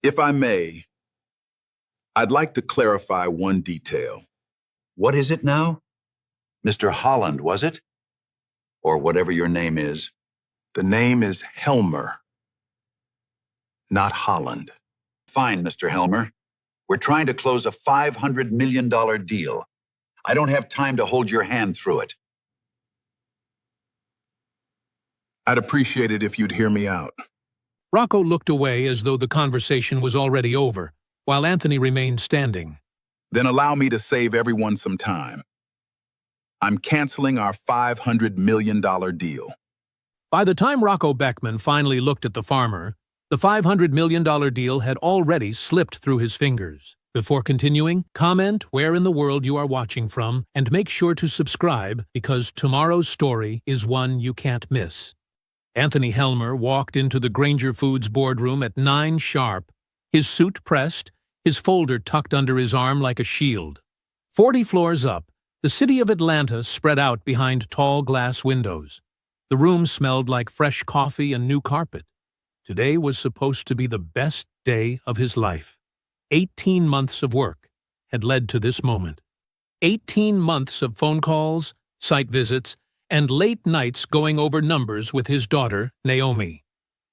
If I may, I'd like to clarify one detail. What is it now? Mr. Holland, was it? Or whatever your name is. The name is Helmer, not Holland. Fine, Mr. Helmer. We're trying to close a $500 million deal. I don't have time to hold your hand through it. I'd appreciate it if you'd hear me out. Rocco looked away as though the conversation was already over, while Anthony remained standing. Then allow me to save everyone some time. I'm canceling our $500 million deal. By the time Rocco Beckman finally looked at the farmer, the $500 million deal had already slipped through his fingers. Before continuing, comment where in the world you are watching from and make sure to subscribe because tomorrow's story is one you can't miss. Anthony Helmer walked into the Granger Foods boardroom at 9 sharp, his suit pressed, his folder tucked under his arm like a shield. 40 floors up, the city of Atlanta spread out behind tall glass windows. The room smelled like fresh coffee and new carpet. Today was supposed to be the best day of his life. 18 months of work had led to this moment. 18 months of phone calls, site visits, and late nights going over numbers with his daughter, Naomi.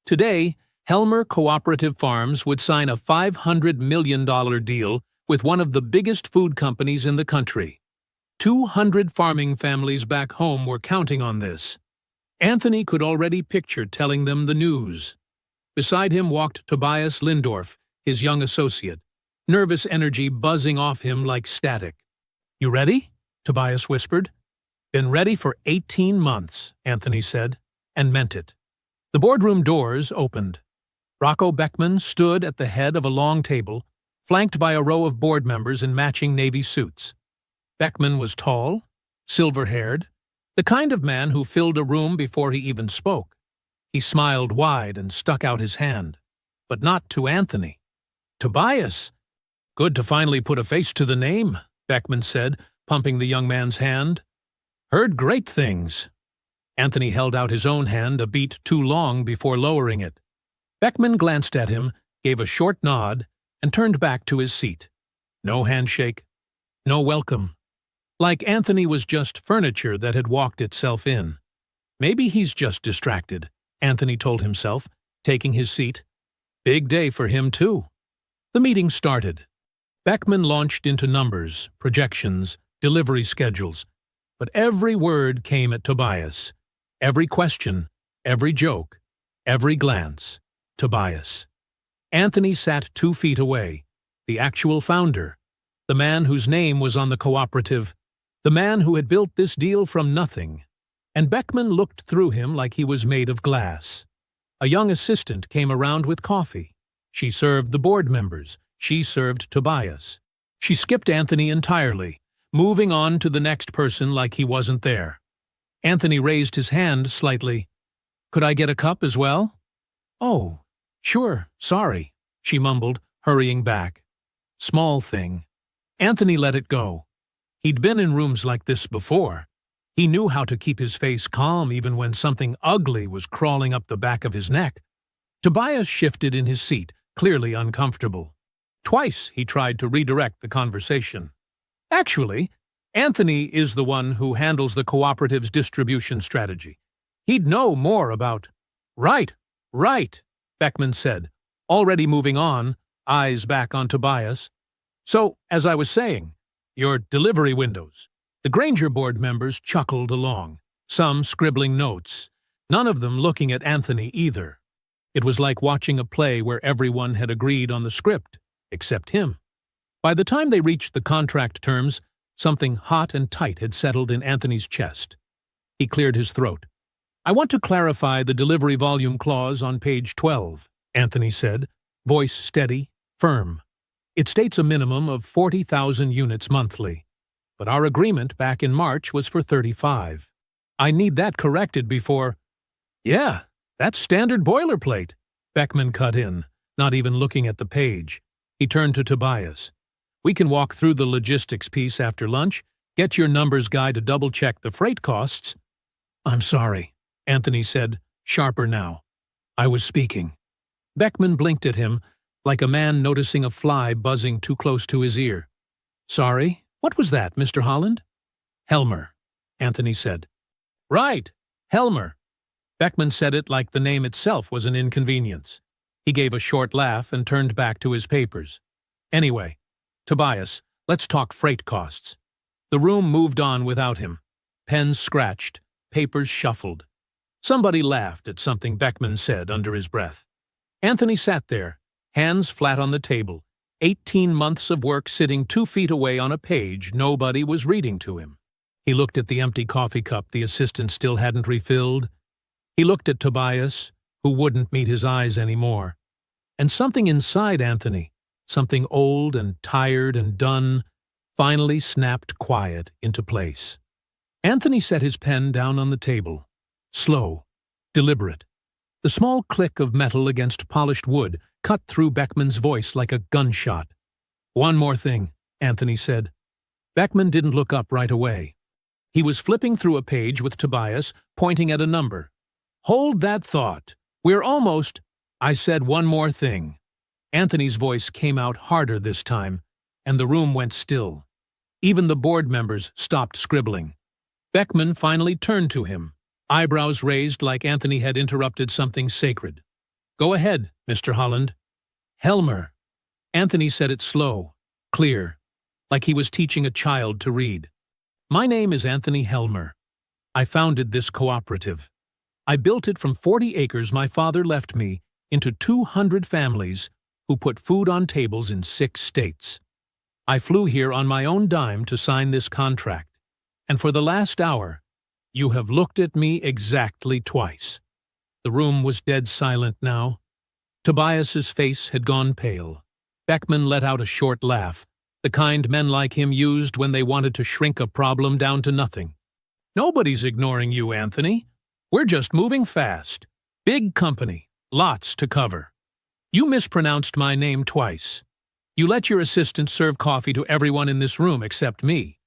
Today, Helmer Cooperative Farms would sign a $500 million deal with one of the biggest food companies in the country. 200 farming families back home were counting on this. Anthony could already picture telling them the news. Beside him walked Tobias Lindorf, his young associate, nervous energy buzzing off him like static. "You ready?" Tobias whispered. "Been ready for 18 months, Anthony said, and meant it. The boardroom doors opened. Rocco Beckman stood at the head of a long table, flanked by a row of board members in matching navy suits. Beckman was tall, silver-haired, the kind of man who filled a room before he even spoke. He smiled wide and stuck out his hand, but not to Anthony. "Tobias! Good to finally put a face to the name," Beckman said, pumping the young man's hand. "Heard great things." Anthony held out his own hand a beat too long before lowering it. Beckman glanced at him, gave a short nod, and turned back to his seat. No handshake, no welcome. Like Anthony was just furniture that had walked itself in. Maybe he's just distracted, Anthony told himself, taking his seat. Big day for him, too. The meeting started. Beckman launched into numbers, projections, delivery schedules. But every word came at Tobias. Every question, every joke, every glance. Tobias. Anthony sat 2 feet away. The actual founder. The man whose name was on the cooperative. The man who had built this deal from nothing. And Beckman looked through him like he was made of glass. A young assistant came around with coffee. She served the board members. She served Tobias. She skipped Anthony entirely, moving on to the next person like he wasn't there. Anthony raised his hand slightly. "Could I get a cup as well?" "Oh, sure, sorry," she mumbled, hurrying back. Small thing. Anthony let it go. He'd been in rooms like this before. He knew how to keep his face calm even when something ugly was crawling up the back of his neck. Tobias shifted in his seat, clearly uncomfortable. Twice he tried to redirect the conversation. Actually, Anthony is the one who handles the cooperative's distribution strategy. He'd know more about— Right, Beckman said, already moving on, eyes back on Tobias. "So, as I was saying, your delivery windows." The Granger board members chuckled along, some scribbling notes, none of them looking at Anthony either. It was like watching a play where everyone had agreed on the script, except him. By the time they reached the contract terms, something hot and tight had settled in Anthony's chest. He cleared his throat. "I want to clarify the delivery volume clause on page 12, Anthony said, voice steady, firm. "It states a minimum of 40,000 units monthly, but our agreement back in March was for 35. I need that corrected before—" "Yeah, that's standard boilerplate," Beckman cut in, not even looking at the page. He turned to Tobias. "We can walk through the logistics piece after lunch, get your numbers guy to double-check the freight costs." "I'm sorry," Anthony said, sharper now. "I was speaking." Beckman blinked at him, like a man noticing a fly buzzing too close to his ear. "Sorry, what was that, Mr. Holland?" "Helmer," Anthony said. "Right, Helmer." Beckman said it like the name itself was an inconvenience. He gave a short laugh and turned back to his papers. "Anyway, Tobias, let's talk freight costs." The room moved on without him. Pens scratched, papers shuffled. Somebody laughed at something Beckman said under his breath. Anthony sat there, hands flat on the table, 18 months of work sitting 2 feet away on a page nobody was reading to him. He looked at the empty coffee cup the assistant still hadn't refilled. He looked at Tobias, who wouldn't meet his eyes anymore. And something inside Anthony, something old and tired and done, finally snapped quiet into place. Anthony set his pen down on the table. Slow, deliberate. The small click of metal against polished wood cut through Beckman's voice like a gunshot. "One more thing," Anthony said. Beckman didn't look up right away. He was flipping through a page with Tobias, pointing at a number. "Hold that thought. We're almost—" "I said one more thing." Anthony's voice came out harder this time, and the room went still. Even the board members stopped scribbling. Beckman finally turned to him, eyebrows raised like Anthony had interrupted something sacred. "Go ahead, Mr. Holland." "Helmer." Anthony said it slow, clear, like he was teaching a child to read. "My name is Anthony Helmer. I founded this cooperative. I built it from 40 acres my father left me into 200 families who put food on tables in 6 states. I flew here on my own dime to sign this contract, and for the last hour, you have looked at me exactly twice." The room was dead silent now. Tobias's face had gone pale. Beckman let out a short laugh, the kind men like him used when they wanted to shrink a problem down to nothing. "Nobody's ignoring you, Anthony. We're just moving fast. Big company, lots to cover. You mispronounced my name twice. You let your assistant serve coffee to everyone in this room except me.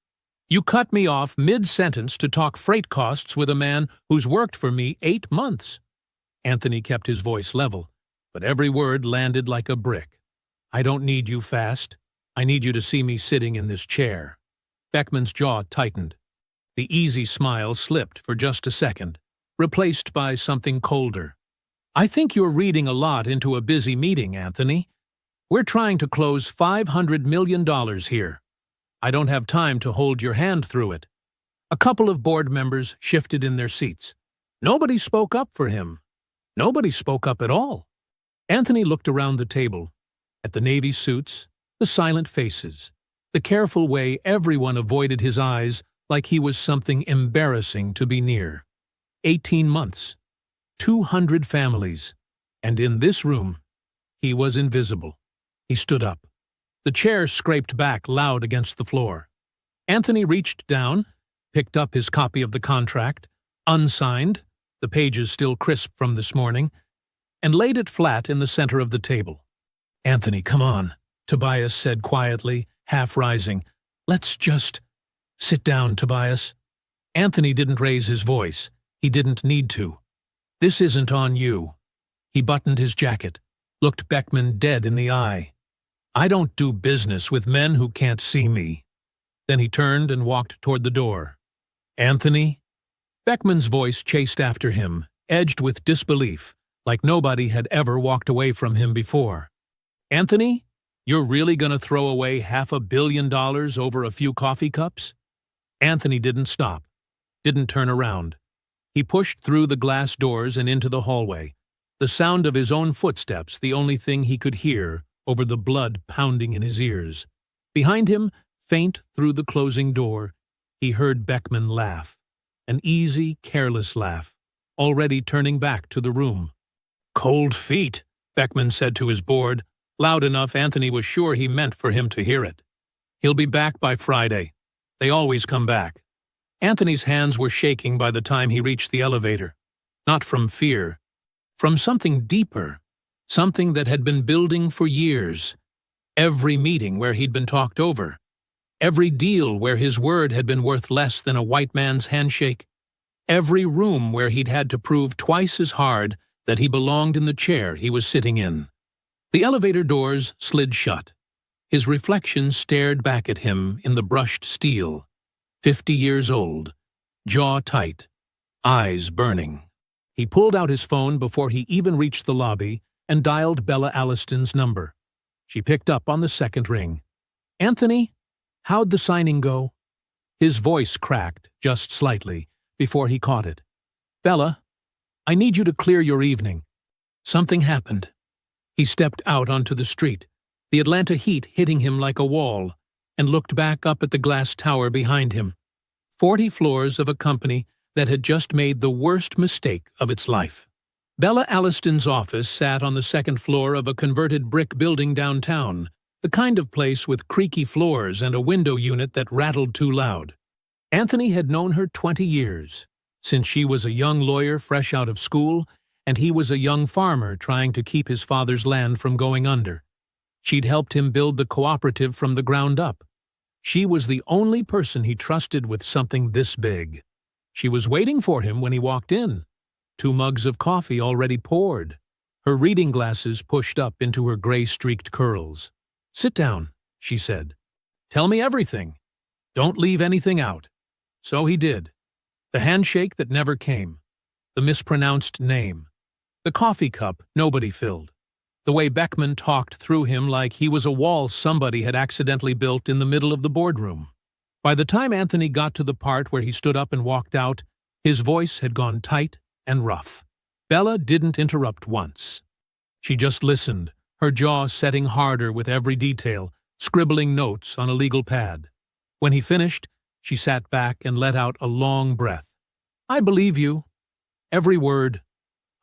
You cut me off mid-sentence to talk freight costs with a man who's worked for me 8 months. Anthony kept his voice level, but every word landed like a brick. "I don't need you fast. I need you to see me sitting in this chair." Beckman's jaw tightened. The easy smile slipped for just a second, replaced by something colder. "I think you're reading a lot into a busy meeting, Anthony. We're trying to close $500 million here. I don't have time to hold your hand through it." A couple of board members shifted in their seats. Nobody spoke up for him. Nobody spoke up at all. Anthony looked around the table, at the navy suits, the silent faces, the careful way everyone avoided his eyes like he was something embarrassing to be near. 18 months, 200 families, and in this room, he was invisible. He stood up. The chair scraped back loud against the floor. Anthony reached down, picked up his copy of the contract, unsigned, the pages still crisp from this morning, and laid it flat in the center of the table. "Anthony, come on," Tobias said quietly, half rising. "Let's just—" "Sit down, Tobias." Anthony didn't raise his voice. He didn't need to. "This isn't on you." He buttoned his jacket, looked Beckman dead in the eye. "I don't do business with men who can't see me." Then he turned and walked toward the door. "Anthony?" Beckman's voice chased after him, edged with disbelief, like nobody had ever walked away from him before. "Anthony, you're really going to throw away $500 million over a few coffee cups?" Anthony didn't stop, didn't turn around. He pushed through the glass doors and into the hallway, the sound of his own footsteps the only thing he could hear over the blood pounding in his ears. Behind him, faint through the closing door, he heard Beckman laugh, an easy, careless laugh, already turning back to the room. "Cold feet," Beckman said to his board, loud enough Anthony was sure he meant for him to hear it. "He'll be back by Friday. They always come back." Anthony's hands were shaking by the time he reached the elevator. Not from fear, from something deeper, something that had been building for years. Every meeting where he'd been talked over, every deal where his word had been worth less than a white man's handshake, every room where he'd had to prove twice as hard that he belonged in the chair he was sitting in. The elevator doors slid shut. His reflection stared back at him in the brushed steel. 50 years old, jaw tight, eyes burning. He pulled out his phone before he even reached the lobby and dialed Bella Alliston's number. She picked up on the second ring. "Anthony, how'd the signing go?" His voice cracked, just slightly, before he caught it. "Bella, I need you to clear your evening. Something happened." He stepped out onto the street, the Atlanta heat hitting him like a wall, and looked back up at the glass tower behind him. 40 floors of a company that had just made the worst mistake of its life. Bella Alliston's office sat on the second floor of a converted brick building downtown, the kind of place with creaky floors and a window unit that rattled too loud. Anthony had known her 20 years, since she was a young lawyer fresh out of school, and he was a young farmer trying to keep his father's land from going under. She'd helped him build the cooperative from the ground up. She was the only person he trusted with something this big. She was waiting for him when he walked in, 2 mugs of coffee already poured, her reading glasses pushed up into her gray-streaked curls. "Sit down," she said. "Tell me everything. Don't leave anything out." So he did. The handshake that never came. The mispronounced name. The coffee cup nobody filled. The way Beckman talked through him like he was a wall somebody had accidentally built in the middle of the boardroom. By the time Anthony got to the part where he stood up and walked out, his voice had gone tight and rough. Bella didn't interrupt once. She just listened, her jaw setting harder with every detail, scribbling notes on a legal pad. When he finished, she sat back and let out a long breath. "I believe you. Every word.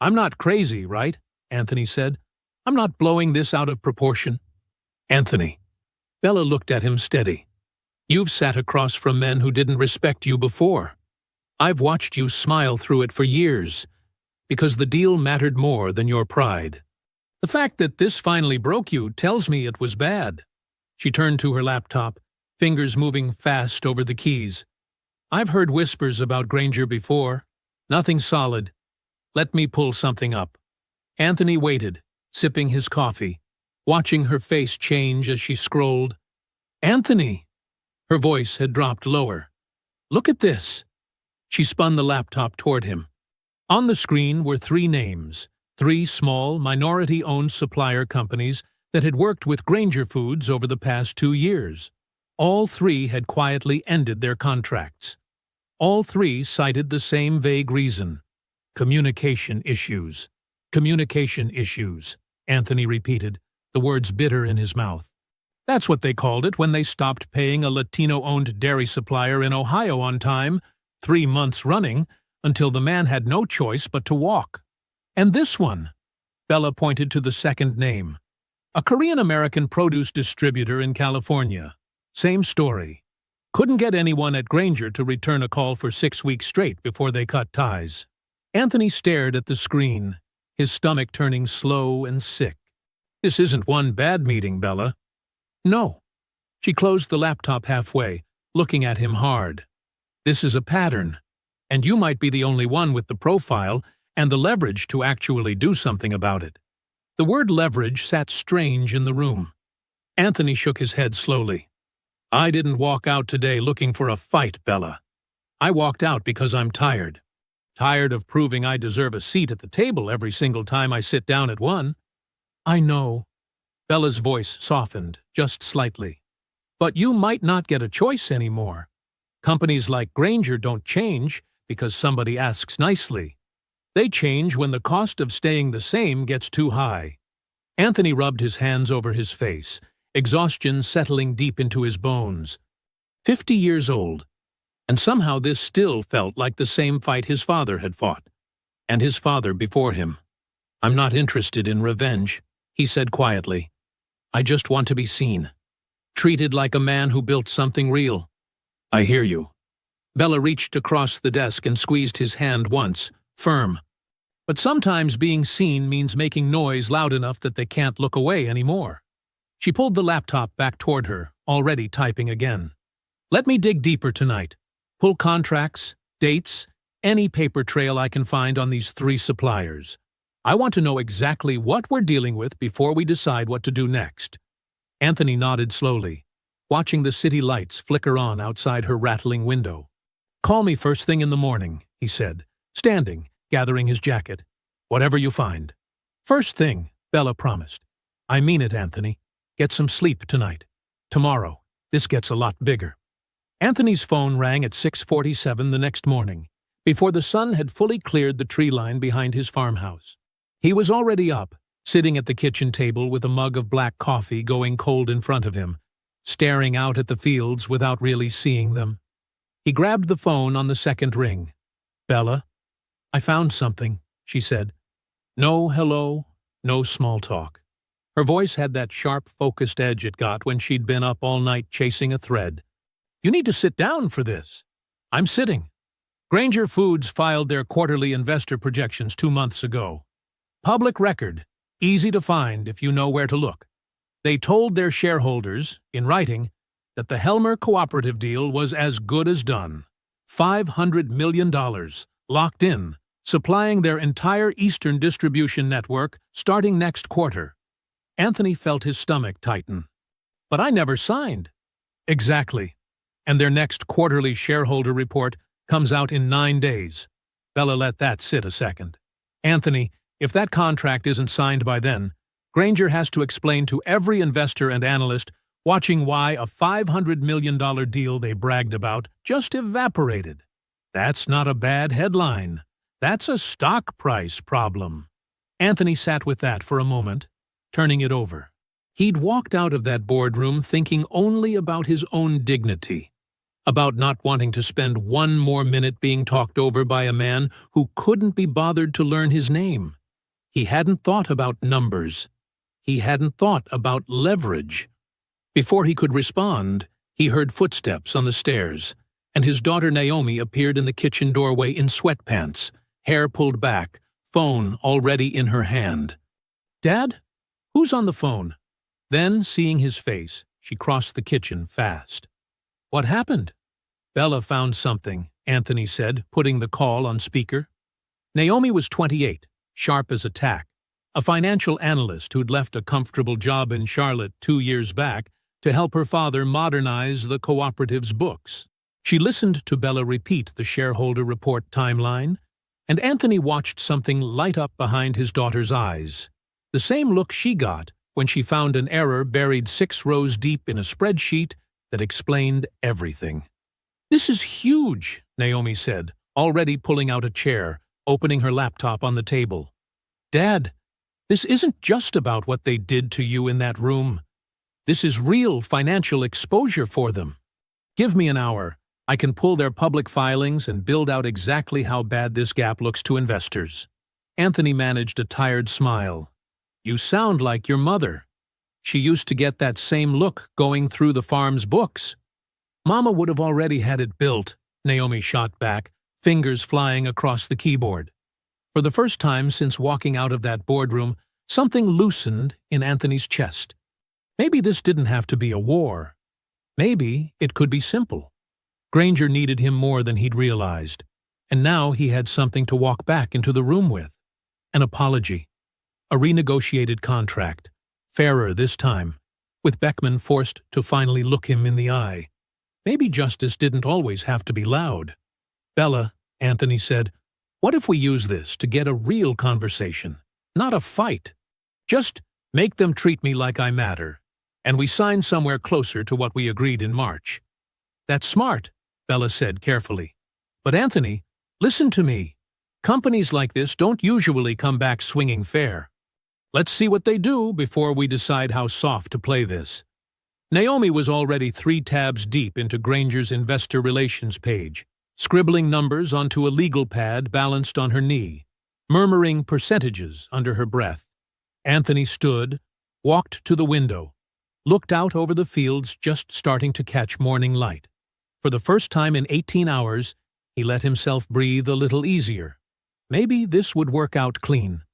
I'm not crazy, right?" Anthony said. "I'm not blowing this out of proportion." "Anthony." Bella looked at him steady. "You've sat across from men who didn't respect you before. I've watched you smile through it for years, because the deal mattered more than your pride. The fact that this finally broke you tells me it was bad." She turned to her laptop, fingers moving fast over the keys. "I've heard whispers about Granger before. Nothing solid. Let me pull something up." Anthony waited, sipping his coffee, watching her face change as she scrolled. "Anthony!" Her voice had dropped lower. "Look at this." She spun the laptop toward him. On the screen were 3 names, 3 small, minority-owned supplier companies that had worked with Granger Foods over the past 2 years. All 3 had quietly ended their contracts. All 3 cited the same vague reason: communication issues. "Communication issues," Anthony repeated, the words bitter in his mouth. "That's what they called it when they stopped paying a Latino-owned dairy supplier in Ohio on time, 3 months running, until the man had no choice but to walk. And this one," Bella pointed to the second name, "a Korean-American produce distributor in California. Same story. Couldn't get anyone at Granger to return a call for 6 weeks straight before they cut ties." Anthony stared at the screen, his stomach turning slow and sick. "This isn't one bad meeting, Bella." "No." She closed the laptop halfway, looking at him hard. "This is a pattern, and you might be the only one with the profile and the leverage to actually do something about it." The word leverage sat strange in the room. Anthony shook his head slowly. "I didn't walk out today looking for a fight, Bella. I walked out because I'm tired. Tired of proving I deserve a seat at the table every single time I sit down at one." "I know." Bella's voice softened, just slightly. "But you might not get a choice anymore. Companies like Granger don't change because somebody asks nicely. They change when the cost of staying the same gets too high." Anthony rubbed his hands over his face, exhaustion settling deep into his bones. 50 years old, and somehow this still felt like the same fight his father had fought, and his father before him. "I'm not interested in revenge," he said quietly. "I just want to be seen, treated like a man who built something real." "I hear you." Bella reached across the desk and squeezed his hand once, firm. But sometimes being seen means making noise loud enough that they can't look away anymore. She pulled the laptop back toward her, already typing again. "Let me dig deeper tonight. Pull contracts, dates, any paper trail I can find on these 3 suppliers. I want to know exactly what we're dealing with before we decide what to do next." Anthony nodded slowly, watching the city lights flicker on outside her rattling window. "Call me first thing in the morning," he said, standing, gathering his jacket. "Whatever you find." "First thing," Bella promised. "I mean it, Anthony. Get some sleep tonight. Tomorrow, this gets a lot bigger." Anthony's phone rang at 6:47 the next morning, before the sun had fully cleared the tree line behind his farmhouse. He was already up, sitting at the kitchen table with a mug of black coffee going cold in front of him, staring out at the fields without really seeing them. He grabbed the phone on the second ring. "Bella, I found something," she said. No hello, no small talk. Her voice had that sharp, focused edge it got when she'd been up all night chasing a thread. "You need to sit down for this." "I'm sitting." Granger Foods filed their quarterly investor projections 2 months ago. Public record, easy to find if you know where to look. They told their shareholders, in writing, that the Helmer cooperative deal was as good as done. $500 million, locked in, supplying their entire Eastern distribution network starting next quarter. Anthony felt his stomach tighten. "But I never signed." "Exactly. And their next quarterly shareholder report comes out in 9 days. Bella let that sit a second. "Anthony, if that contract isn't signed by then, Granger has to explain to every investor and analyst watching why a $500 million deal they bragged about just evaporated. That's not a bad headline. That's a stock price problem." Anthony sat with that for a moment, turning it over. He'd walked out of that boardroom thinking only about his own dignity, about not wanting to spend 1 more minute being talked over by a man who couldn't be bothered to learn his name. He hadn't thought about numbers. He hadn't thought about leverage. Before he could respond, he heard footsteps on the stairs, and his daughter Naomi appeared in the kitchen doorway in sweatpants, hair pulled back, phone already in her hand. "Dad? Who's on the phone?" Then, seeing his face, she crossed the kitchen fast. "What happened?" "Bella found something," Anthony said, putting the call on speaker. Naomi was 28, sharp as a tack, a financial analyst who'd left a comfortable job in Charlotte 2 years back to help her father modernize the cooperative's books. She listened to Bella repeat the shareholder report timeline, and Anthony watched something light up behind his daughter's eyes. The same look she got when she found an error buried 6 rows deep in a spreadsheet that explained everything. "This is huge," Naomi said, already pulling out a chair, opening her laptop on the table. "Dad, this isn't just about what they did to you in that room. This is real financial exposure for them. Give me an hour. I can pull their public filings and build out exactly how bad this gap looks to investors." Anthony managed a tired smile. "You sound like your mother. She used to get that same look going through the farm's books." "Mama would have already had it built," Naomi shot back, fingers flying across the keyboard. For the first time since walking out of that boardroom, something loosened in Anthony's chest. Maybe this didn't have to be a war. Maybe it could be simple. Granger needed him more than he'd realized, and now he had something to walk back into the room with. An apology. A renegotiated contract. Fairer this time, with Beckman forced to finally look him in the eye. Maybe justice didn't always have to be loud. "Bella," Anthony said, "what if we use this to get a real conversation, not a fight? Just make them treat me like I matter, and we sign somewhere closer to what we agreed in March." "That's smart," Bella said carefully. "But Anthony, listen to me. Companies like this don't usually come back swinging fair. Let's see what they do before we decide how soft to play this." Naomi was already 3 tabs deep into Granger's investor relations page, scribbling numbers onto a legal pad balanced on her knee, murmuring percentages under her breath. Anthony stood, walked to the window, looked out over the fields just starting to catch morning light. For the first time in 18 hours, he let himself breathe a little easier. Maybe this would work out clean.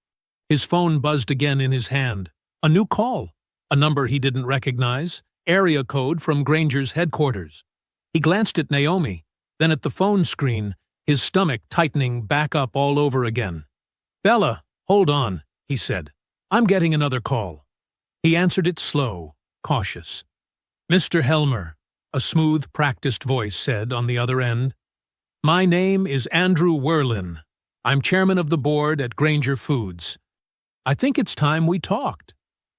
His phone buzzed again in his hand. A new call. A number he didn't recognize. Area code from Granger's headquarters. He glanced at Naomi, then at the phone screen, his stomach tightening back up all over again. "Bella, "Hold on," he said. "I'm getting another call." He answered it slow, cautious. "Mr. Helmer," a smooth, practiced voice said on the other end. "My name is Andrew Werlin. I'm chairman of the board at Granger Foods. I think it's time we talked."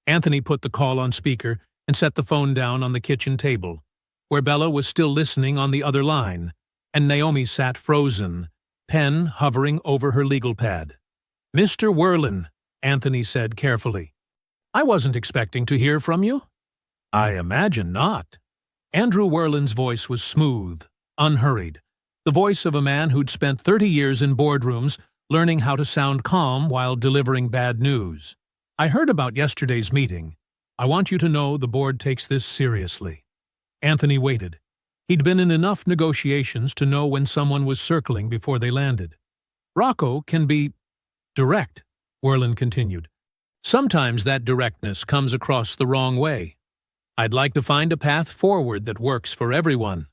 Anthony put the call on speaker and set the phone down on the kitchen table, where Bella was still listening on the other line, and Naomi sat frozen, pen hovering over her legal pad. "Mr. Werlin," Anthony said carefully, "I wasn't expecting to hear from you." "I imagine not." Andrew Werlin's voice was smooth, unhurried, the voice of a man who'd spent 30 years in boardrooms learning how to sound calm while delivering bad news. "I heard about yesterday's meeting. I want you to know the board takes this seriously." Anthony waited. He'd been in enough negotiations to know when someone was circling before they landed. "Rocco can be direct," Werlin continued. "Sometimes that directness comes across the wrong way. I'd like to find a path forward that works for everyone."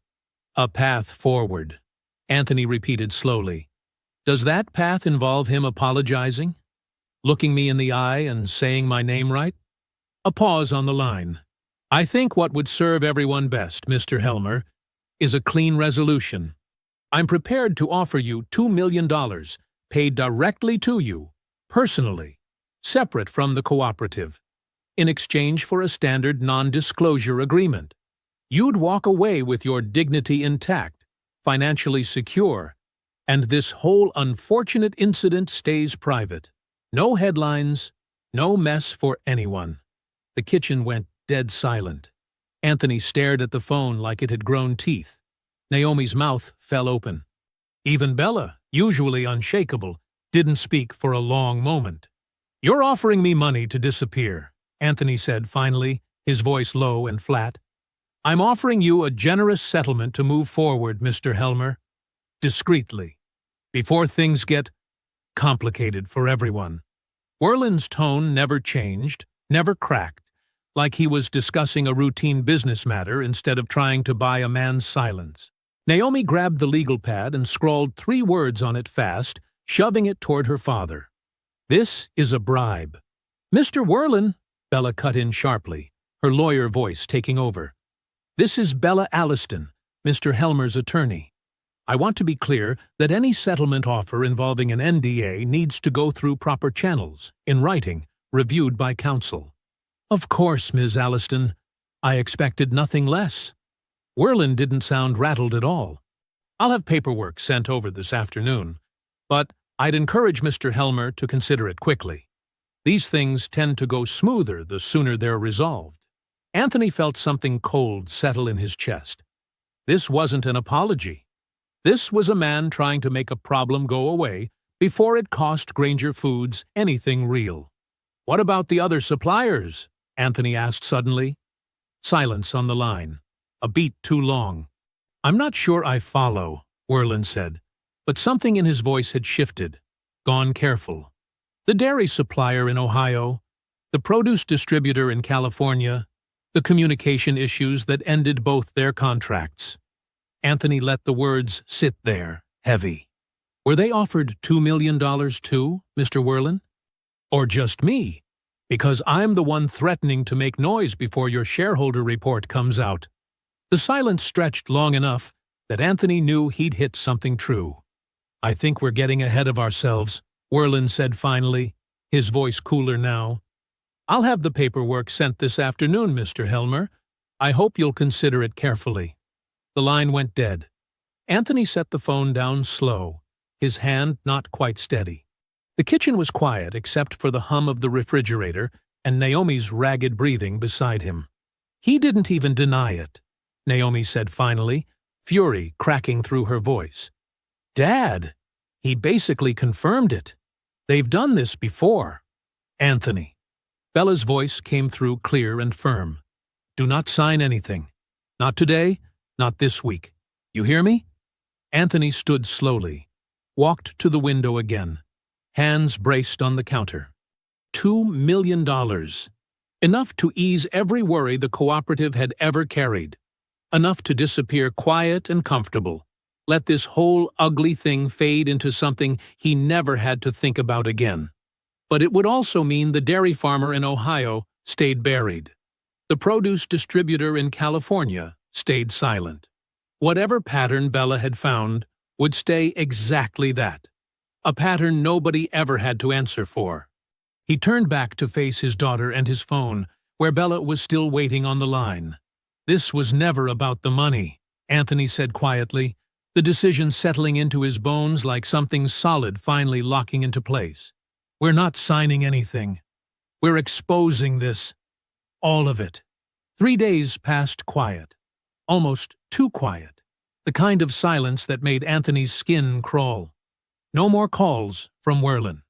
"A path forward," Anthony repeated slowly. "Does that path involve him apologizing? Looking me in the eye and saying my name right?" A pause on the line. "I think what would serve everyone best, Mr. Helmer, is a clean resolution. I'm prepared to offer you $2 million, paid directly to you, personally, separate from the cooperative, in exchange for a standard non-disclosure agreement. You'd walk away with your dignity intact, financially secure, and this whole unfortunate incident stays private. No headlines, no mess for anyone." The kitchen went dead silent. Anthony stared at the phone like it had grown teeth. Naomi's mouth fell open. Even Bella, usually unshakable, didn't speak for a long moment. "You're offering me money to disappear," Anthony said finally, his voice low and flat. "I'm offering you a generous settlement to move forward, Mr. Helmer. Discreetly. Before things get complicated for everyone." Werlin's tone never changed, never cracked, like he was discussing a routine business matter instead of trying to buy a man's silence. Naomi grabbed the legal pad and scrawled 3 words on it fast, shoving it toward her father. "This is a bribe." "Mr. Werlin," Bella cut in sharply, her lawyer voice taking over. "This is Bella Alliston, Mr. Helmer's attorney. I want to be clear that any settlement offer involving an NDA needs to go through proper channels, in writing, reviewed by counsel." "Of course, Ms. Alliston. I expected nothing less." Werlin didn't sound rattled at all. "I'll have paperwork sent over this afternoon, but I'd encourage Mr. Helmer to consider it quickly. These things tend to go smoother the sooner they're resolved." Anthony felt something cold settle in his chest. This wasn't an apology. This was a man trying to make a problem go away before it cost Granger Foods anything real. "What about the other suppliers?" Anthony asked suddenly. Silence on the line. A beat too long. "I'm not sure I follow," Werlin said, but something in his voice had shifted, gone careful. "The dairy supplier in Ohio, the produce distributor in California, the communication issues that ended both their contracts." Anthony let the words sit there, heavy. "Were they offered $2 million too, Mr. Werlin? Or just me? Because I'm the one threatening to make noise before your shareholder report comes out." The silence stretched long enough that Anthony knew he'd hit something true. "I think we're getting ahead of ourselves," Werlin said finally, his voice cooler now. "I'll have the paperwork sent this afternoon, Mr. Helmer. I hope you'll consider it carefully." The line went dead. Anthony set the phone down slow, his hand not quite steady. The kitchen was quiet except for the hum of the refrigerator and Naomi's ragged breathing beside him. "He didn't even deny it," Naomi said finally, fury cracking through her voice. "Dad, he basically confirmed it. They've done this before." "Anthony." Bella's voice came through clear and firm. "Do not sign anything. Not today, not this week. You hear me?" Anthony stood slowly, walked to the window again, hands braced on the counter. $2 million. Enough to ease every worry the cooperative had ever carried. Enough to disappear quiet and comfortable. Let this whole ugly thing fade into something he never had to think about again. But it would also mean the dairy farmer in Ohio stayed buried. The produce distributor in California stayed silent. Whatever pattern Bella had found would stay exactly that. A pattern nobody ever had to answer for. He turned back to face his daughter and his phone, where Bella was still waiting on the line. "This was never about the money," Anthony said quietly, the decision settling into his bones like something solid finally locking into place. "We're not signing anything. We're exposing this. All of it." 3 days passed quiet. Almost too quiet. The kind of silence that made Anthony's skin crawl. No more calls from Werlin.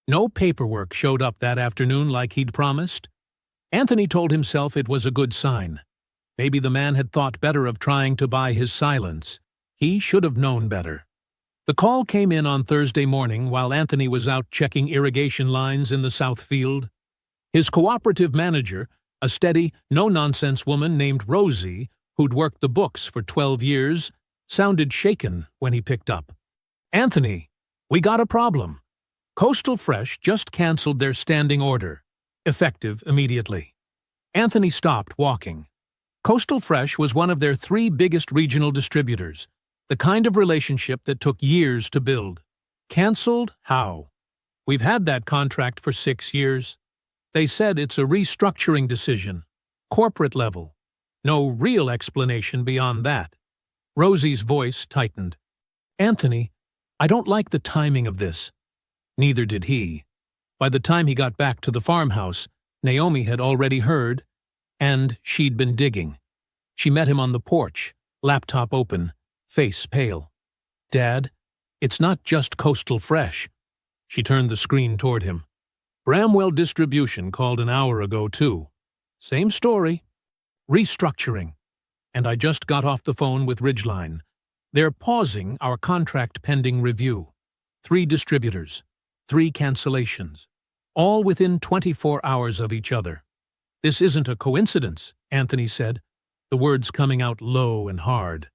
No paperwork showed up that afternoon like he'd promised. Anthony told himself it was a good sign. Maybe the man had thought better of trying to buy his silence. He should have known better. The call came in on Thursday morning while Anthony was out checking irrigation lines in the South Field. His cooperative manager, a steady, no-nonsense woman named Rosie, who'd worked the books for 12 years, sounded shaken when he picked up. "Anthony, we got a problem. Coastal Fresh just canceled their standing order, effective immediately." Anthony stopped walking. Coastal Fresh was one of their 3 biggest regional distributors, the kind of relationship that took years to build. Canceled? How? "We've had that contract for 6 years. They said it's a restructuring decision, corporate level. No real explanation beyond that." Rosie's voice tightened. "Anthony, I don't like the timing of this." Neither did he. By the time he got back to the farmhouse, Naomi had already heard, and she'd been digging. She met him on the porch, laptop open, face pale. "Dad, it's not just Coastal Fresh." She turned the screen toward him. "Bramwell Distribution called an hour ago, too. Same story. Restructuring. And I just got off the phone with Ridgeline. They're pausing our contract pending review. 3 distributors, 3 cancellations, all within 24 hours of each other." "This isn't a coincidence," Anthony said, the words coming out low and hard.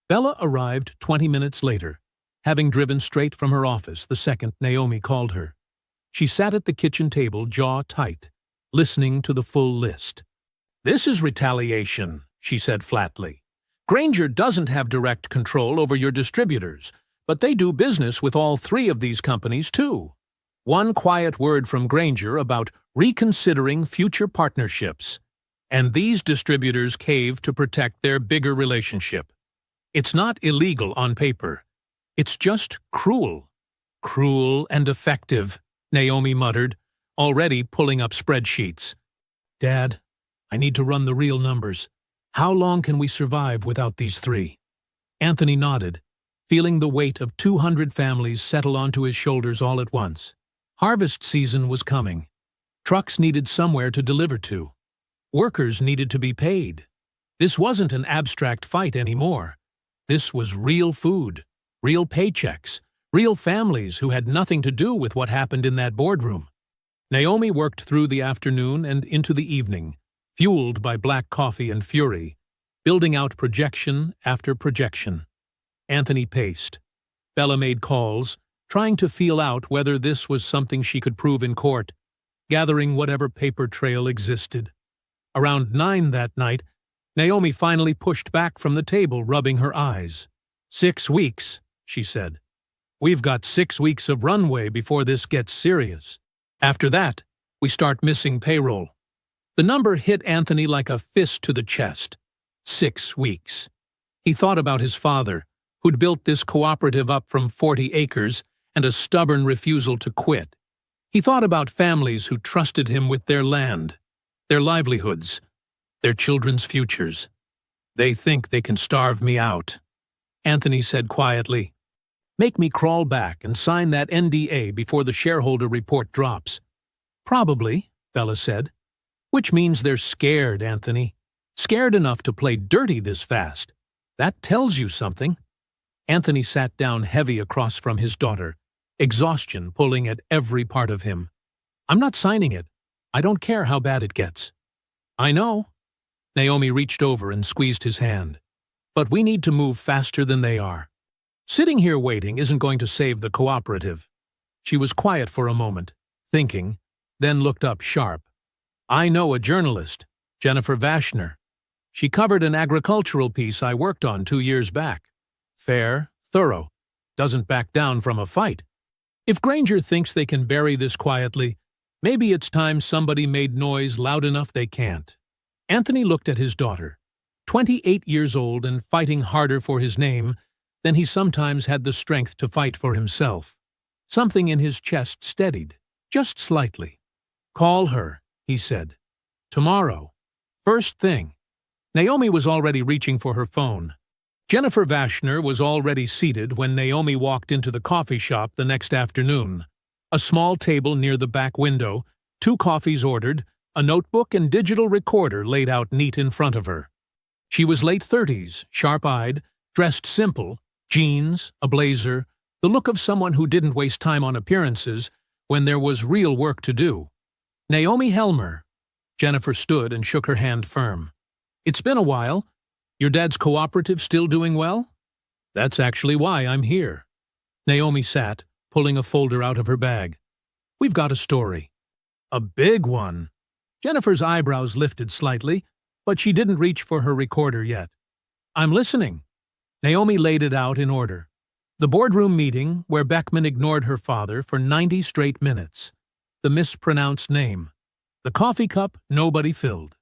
Bella arrived 20 minutes later, having driven straight from her office the second Naomi called her. She sat at the kitchen table, jaw tight, listening to the full list. "This is retaliation," she said flatly. "Grainger doesn't have direct control over your distributors, but they do business with all 3 of these companies, too. One quiet word from Grainger about reconsidering future partnerships, and these distributors cave to protect their bigger relationship. It's not illegal on paper. It's just cruel. Cruel and effective," Naomi muttered, already pulling up spreadsheets. "Dad, I need to run the real numbers. How long can we survive without these 3? Anthony nodded, feeling the weight of 200 families settle onto his shoulders all at once. Harvest season was coming. Trucks needed somewhere to deliver to. Workers needed to be paid. This wasn't an abstract fight anymore. This was real food, real paychecks, real families who had nothing to do with what happened in that boardroom. Naomi worked through the afternoon and into the evening, fueled by black coffee and fury, building out projection after projection. Anthony paced. Bella made calls, trying to feel out whether this was something she could prove in court, gathering whatever paper trail existed. Around 9 that night, Naomi finally pushed back from the table, rubbing her eyes. 6 weeks, she said. "We've got 6 weeks of runway before this gets serious. After that, we start missing payroll." The number hit Anthony like a fist to the chest. 6 weeks. He thought about his father, who'd built this cooperative up from 40 acres and a stubborn refusal to quit. He thought about families who trusted him with their land, their livelihoods, their children's futures. "They think they can starve me out," Anthony said quietly. "Make me crawl back and sign that NDA before the shareholder report drops." "Probably," Bella said. "Which means they're scared, Anthony. Scared enough to play dirty this fast. That tells you something." Anthony sat down heavy across from his daughter, exhaustion pulling at every part of him. "I'm not signing it. I don't care how bad it gets." "I know." Naomi reached over and squeezed his hand. "But we need to move faster than they are. Sitting here waiting isn't going to save the cooperative." She was quiet for a moment, thinking, then looked up sharp. I know a journalist, Jennifer Vashner. She covered an agricultural piece I worked on 2 years back. Fair, thorough, doesn't back down from a fight. If Granger thinks they can bury this quietly, maybe it's time somebody made noise loud enough they can't. Anthony looked at his daughter, 28 years old and fighting harder for his name than he sometimes had the strength to fight for himself. Something in his chest steadied, just slightly. Call her, he said. Tomorrow. First thing. Naomi was already reaching for her phone. Jennifer Vashner was already seated when Naomi walked into the coffee shop the next afternoon. A small table near the back window, 2 coffees ordered, a notebook and digital recorder laid out neat in front of her. She was late 30s, sharp-eyed, dressed simple, jeans, a blazer, the look of someone who didn't waste time on appearances when there was real work to do. Naomi Helmer. Jennifer stood and shook her hand firm. It's been a while. Your dad's cooperative still doing well? That's actually why I'm here. Naomi sat, pulling a folder out of her bag. We've got a story. A big one. Jennifer's eyebrows lifted slightly, but she didn't reach for her recorder yet. I'm listening. Naomi laid it out in order. The boardroom meeting where Beckman ignored her father for 90 straight minutes. The mispronounced name. The coffee cup nobody filled.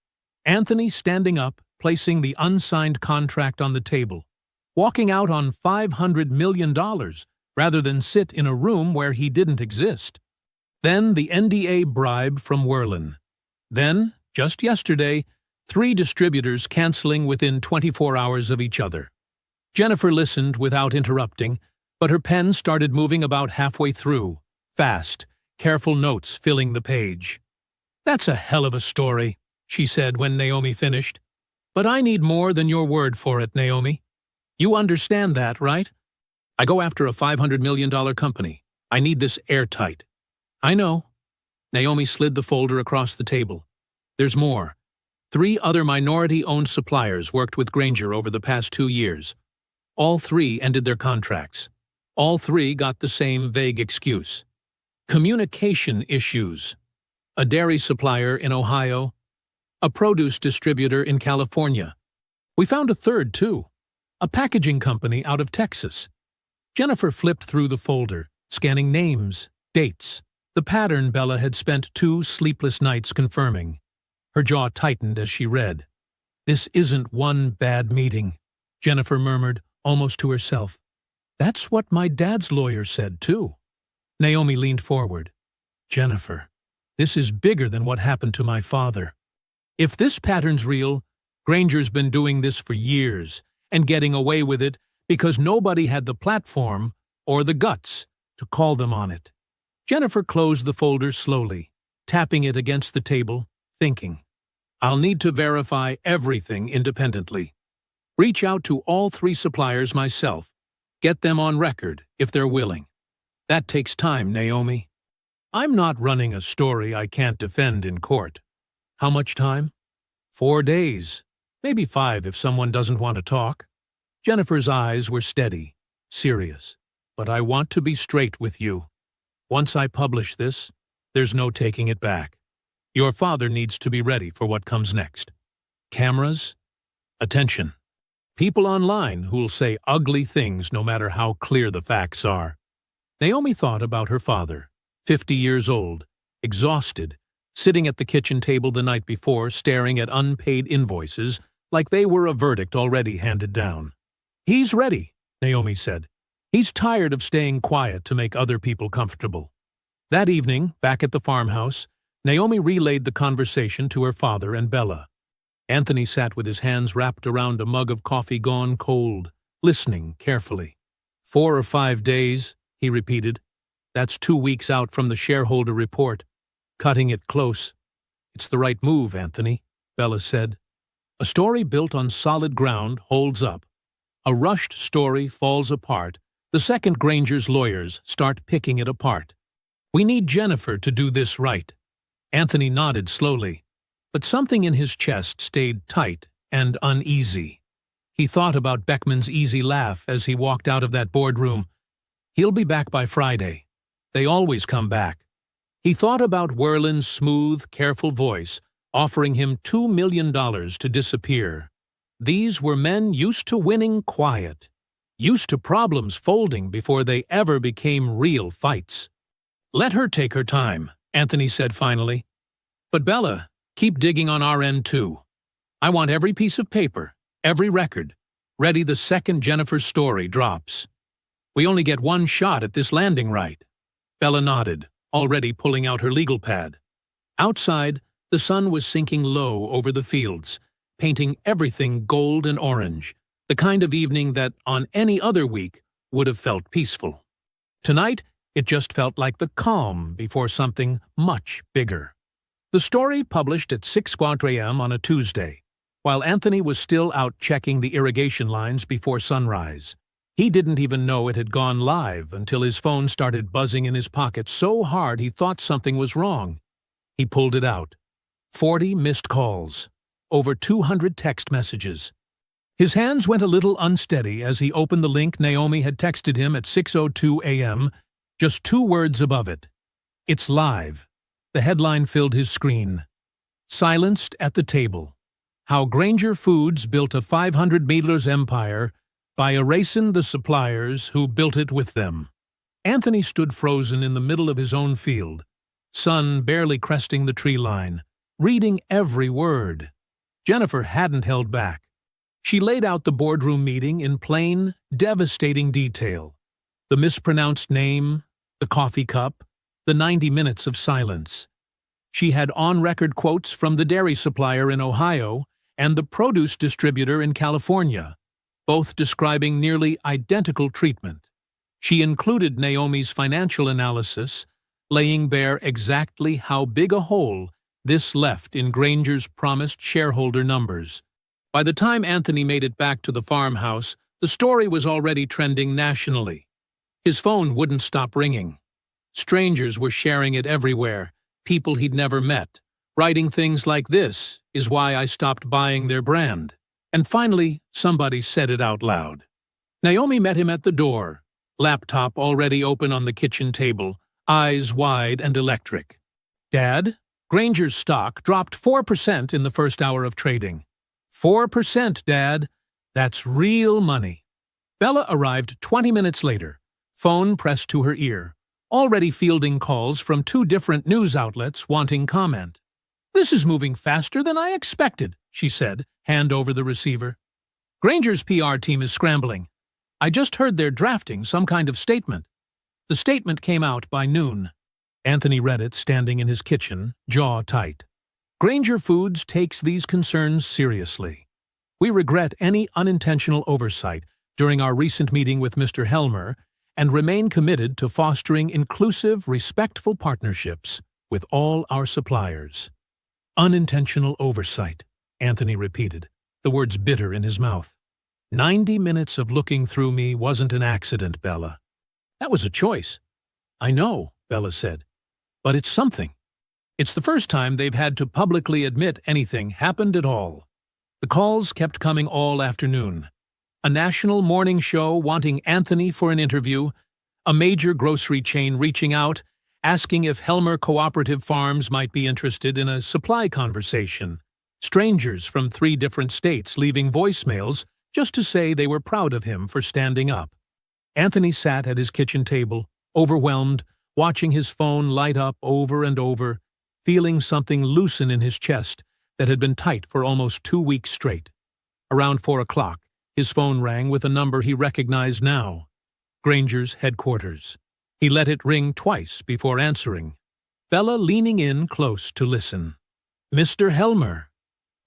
Anthony standing up, placing the unsigned contract on the table. Walking out on $500 million rather than sit in a room where he didn't exist. Then the NDA bribe from Werlin. Then, just yesterday, 3 distributors canceling within 24 hours of each other. Jennifer listened without interrupting, but her pen started moving about halfway through, fast, careful notes filling the page. That's a hell of a story, she said when Naomi finished. But I need more than your word for it, Naomi. You understand that, right? I go after a $500 million company. I need this airtight. I know. Naomi slid the folder across the table. There's more. 3 other minority-owned suppliers worked with Granger over the past 2 years. All 3 ended their contracts. All 3 got the same vague excuse. Communication issues. A dairy supplier in Ohio. A produce distributor in California. We found a third, too. A packaging company out of Texas. Jennifer flipped through the folder, scanning names, dates. The pattern Bella had spent 2 sleepless nights confirming. Her jaw tightened as she read. This isn't one bad meeting, Jennifer murmured, almost to herself. That's what my dad's lawyer said, too. Naomi leaned forward. Jennifer, this is bigger than what happened to my father. If this pattern's real, Granger's been doing this for years and getting away with it because nobody had the platform or the guts to call them on it. Jennifer closed the folder slowly, tapping it against the table, thinking, I'll need to verify everything independently. Reach out to all 3 suppliers myself. Get them on record if they're willing. That takes time, Naomi. I'm not running a story I can't defend in court. How much time? 4 days. Maybe 5 if someone doesn't want to talk. Jennifer's eyes were steady, serious. But I want to be straight with you. Once I publish this, there's no taking it back. Your father needs to be ready for what comes next. Cameras? Attention. People online who'll say ugly things no matter how clear the facts are. Naomi thought about her father, 50 years old, exhausted, sitting at the kitchen table the night before staring at unpaid invoices like they were a verdict already handed down. He's ready, Naomi said. He's tired of staying quiet to make other people comfortable. That evening, back at the farmhouse, Naomi relayed the conversation to her father and Bella. Anthony sat with his hands wrapped around a mug of coffee gone cold, listening carefully. 4 or 5 days, he repeated. That's 2 weeks out from the shareholder report. Cutting it close. It's the right move, Anthony, Bella said. A story built on solid ground holds up. A rushed story falls apart the second Granger's lawyers start picking it apart. We need Jennifer to do this right. Anthony nodded slowly, but something in his chest stayed tight and uneasy. He thought about Beckman's easy laugh as he walked out of that boardroom. He'll be back by Friday. They always come back. He thought about Werlin's smooth, careful voice, offering him $2 million to disappear. These were men used to winning quiet, used to problems folding before they ever became real fights. "Let her take her time," Anthony said finally. "But Bella, keep digging on our end too. I want every piece of paper, every record, ready the second Jennifer's story drops. We only get one shot at this landing, right?" Bella nodded, already pulling out her legal pad. Outside, the sun was sinking low over the fields, painting everything gold and orange, the kind of evening that, on any other week, would have felt peaceful. Tonight, it just felt like the calm before something much bigger. The story published at 6:15 a.m. on a Tuesday, while Anthony was still out checking the irrigation lines before sunrise. He didn't even know it had gone live until his phone started buzzing in his pocket so hard he thought something was wrong. He pulled it out. 40 missed calls. Over 200 text messages. His hands went a little unsteady as he opened the link Naomi had texted him at 6:02 a.m., just 2 words above it. "It's live." The headline filled his screen. "Silenced at the table. How Granger Foods built a 500 meters empire by erasing the suppliers who built it with them." Anthony stood frozen in the middle of his own field, sun barely cresting the tree line, reading every word. Jennifer hadn't held back. She laid out the boardroom meeting in plain, devastating detail. The mispronounced name, the coffee cup, the 90 minutes of silence. She had on-record quotes from the dairy supplier in Ohio and the produce distributor in California, both describing nearly identical treatment. She included Naomi's financial analysis, laying bare exactly how big a hole this left in Granger's promised shareholder numbers. By the time Anthony made it back to the farmhouse, the story was already trending nationally. His phone wouldn't stop ringing. Strangers were sharing it everywhere, people he'd never met, writing things like, "This is why I stopped buying their brand." And finally, somebody said it out loud. Naomi met him at the door, laptop already open on the kitchen table, eyes wide and electric. "Dad, Granger's stock dropped 4% in the first hour of trading. 4%, Dad. That's real money." Bella arrived 20 minutes later, phone pressed to her ear, already fielding calls from 2 different news outlets wanting comment. "This is moving faster than I expected," she said, hand over the receiver. "Granger's PR team is scrambling. I just heard they're drafting some kind of statement." The statement came out by noon. Anthony read it standing in his kitchen, jaw tight. "Granger Foods takes these concerns seriously. We regret any unintentional oversight during our recent meeting with Mr. Helmer and remain committed to fostering inclusive, respectful partnerships with all our suppliers." "Unintentional oversight," Anthony repeated, the words bitter in his mouth. 90 minutes of looking through me wasn't an accident, Bella. That was a choice." "I know," Bella said, "but it's something. It's the first time they've had to publicly admit anything happened at all." The calls kept coming all afternoon. A national morning show wanting Anthony for an interview, a major grocery chain reaching out, asking if Helmer Cooperative Farms might be interested in a supply conversation, strangers from 3 different states leaving voicemails just to say they were proud of him for standing up. Anthony sat at his kitchen table, overwhelmed, watching his phone light up over and over, feeling something loosen in his chest that had been tight for almost 2 weeks straight. Around 4 o'clock, his phone rang with a number he recognized now, Granger's headquarters. He let it ring twice before answering, Bella leaning in close to listen. "Mr. Helmer."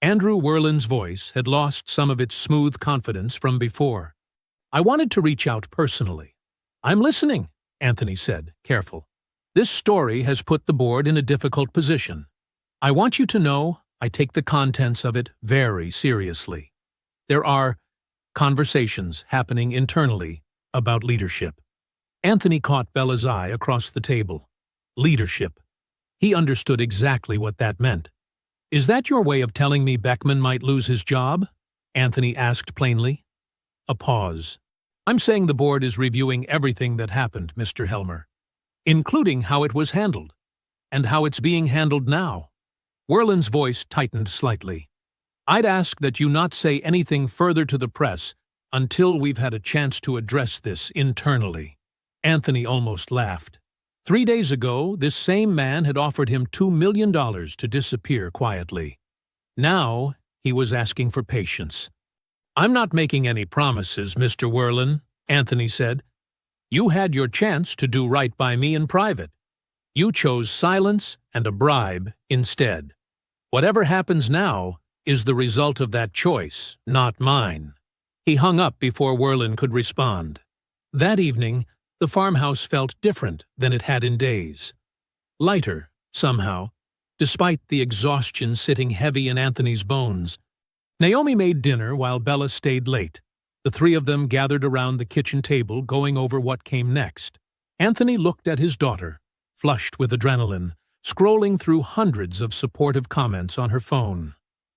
Andrew Werlin's voice had lost some of its smooth confidence from before. "I wanted to reach out personally." "I'm listening," Anthony said, careful. "This story has put the board in a difficult position. I want you to know I take the contents of it very seriously. There are conversations happening internally about leadership." Anthony caught Bella's eye across the table. Leadership. He understood exactly what that meant. "Is that your way of telling me Beckman might lose his job?" Anthony asked plainly. A pause. "I'm saying the board is reviewing everything that happened, Mr. Helmer, including how it was handled. and how it's being handled now. Werlin's voice tightened slightly. I'd ask that you not say anything further to the press until we've had a chance to address this internally. Anthony almost laughed. 3 days ago, this same man had offered him $2 million to disappear quietly. Now, he was asking for patience. I'm not making any promises, Mr. Werlin, Anthony said. You had your chance to do right by me in private. You chose silence and a bribe instead. Whatever happens now is the result of that choice, not mine. He hung up before Werlin could respond. That evening, the farmhouse felt different than it had in days. Lighter, somehow, despite the exhaustion sitting heavy in Anthony's bones. Naomi made dinner while Bella stayed late. The three of them gathered around the kitchen table, going over what came next. Anthony looked at his daughter, flushed with adrenaline, scrolling through hundreds of supportive comments on her phone.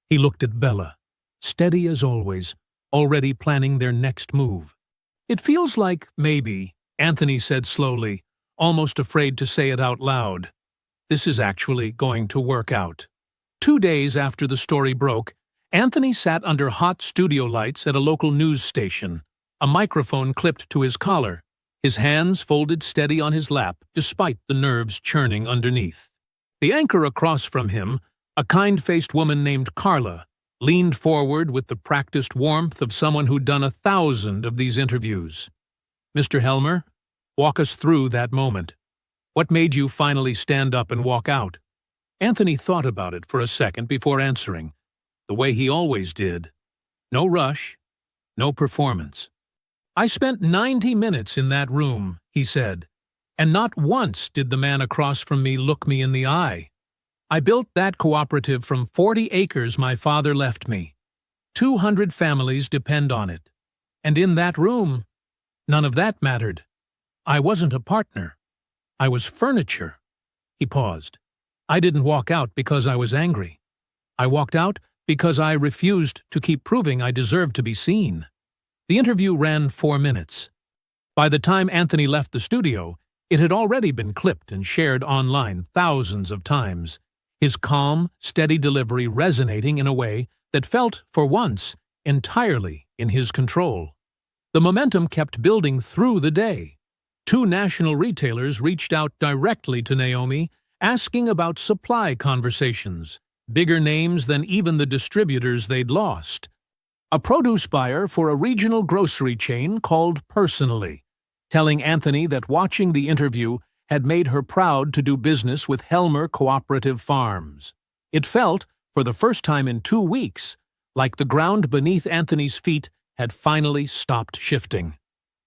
He looked at Bella, steady as always, already planning their next move. It feels like maybe, Anthony said slowly, almost afraid to say it out loud. This is actually going to work out. 2 days after the story broke, Anthony sat under hot studio lights at a local news station, a microphone clipped to his collar, his hands folded steady on his lap despite the nerves churning underneath. The anchor across from him, a kind-faced woman named Carla, leaned forward with the practiced warmth of someone who'd done 1,000 of these interviews. Mr. Helmer, walk us through that moment. What made you finally stand up and walk out? Anthony thought about it for a second before answering, the way he always did. No rush, no performance. I spent 90 minutes in that room, he said, and not once did the man across from me look me in the eye. I built that cooperative from 40 acres my father left me. 200 families depend on it. And in that room, none of that mattered. I wasn't a partner. I was furniture. He paused. I didn't walk out because I was angry. I walked out because I refused to keep proving I deserved to be seen. The interview ran 4 minutes. By the time Anthony left the studio, it had already been clipped and shared online thousands of times, his calm, steady delivery resonating in a way that felt, for once, entirely in his control. The momentum kept building through the day. 2 national retailers reached out directly to Naomi, asking about supply conversations, bigger names than even the distributors they'd lost. A produce buyer for a regional grocery chain called personally, telling Anthony that watching the interview had made her proud to do business with Helmer Cooperative Farms. It felt, for the first time in 2 weeks, like the ground beneath Anthony's feet had finally stopped shifting.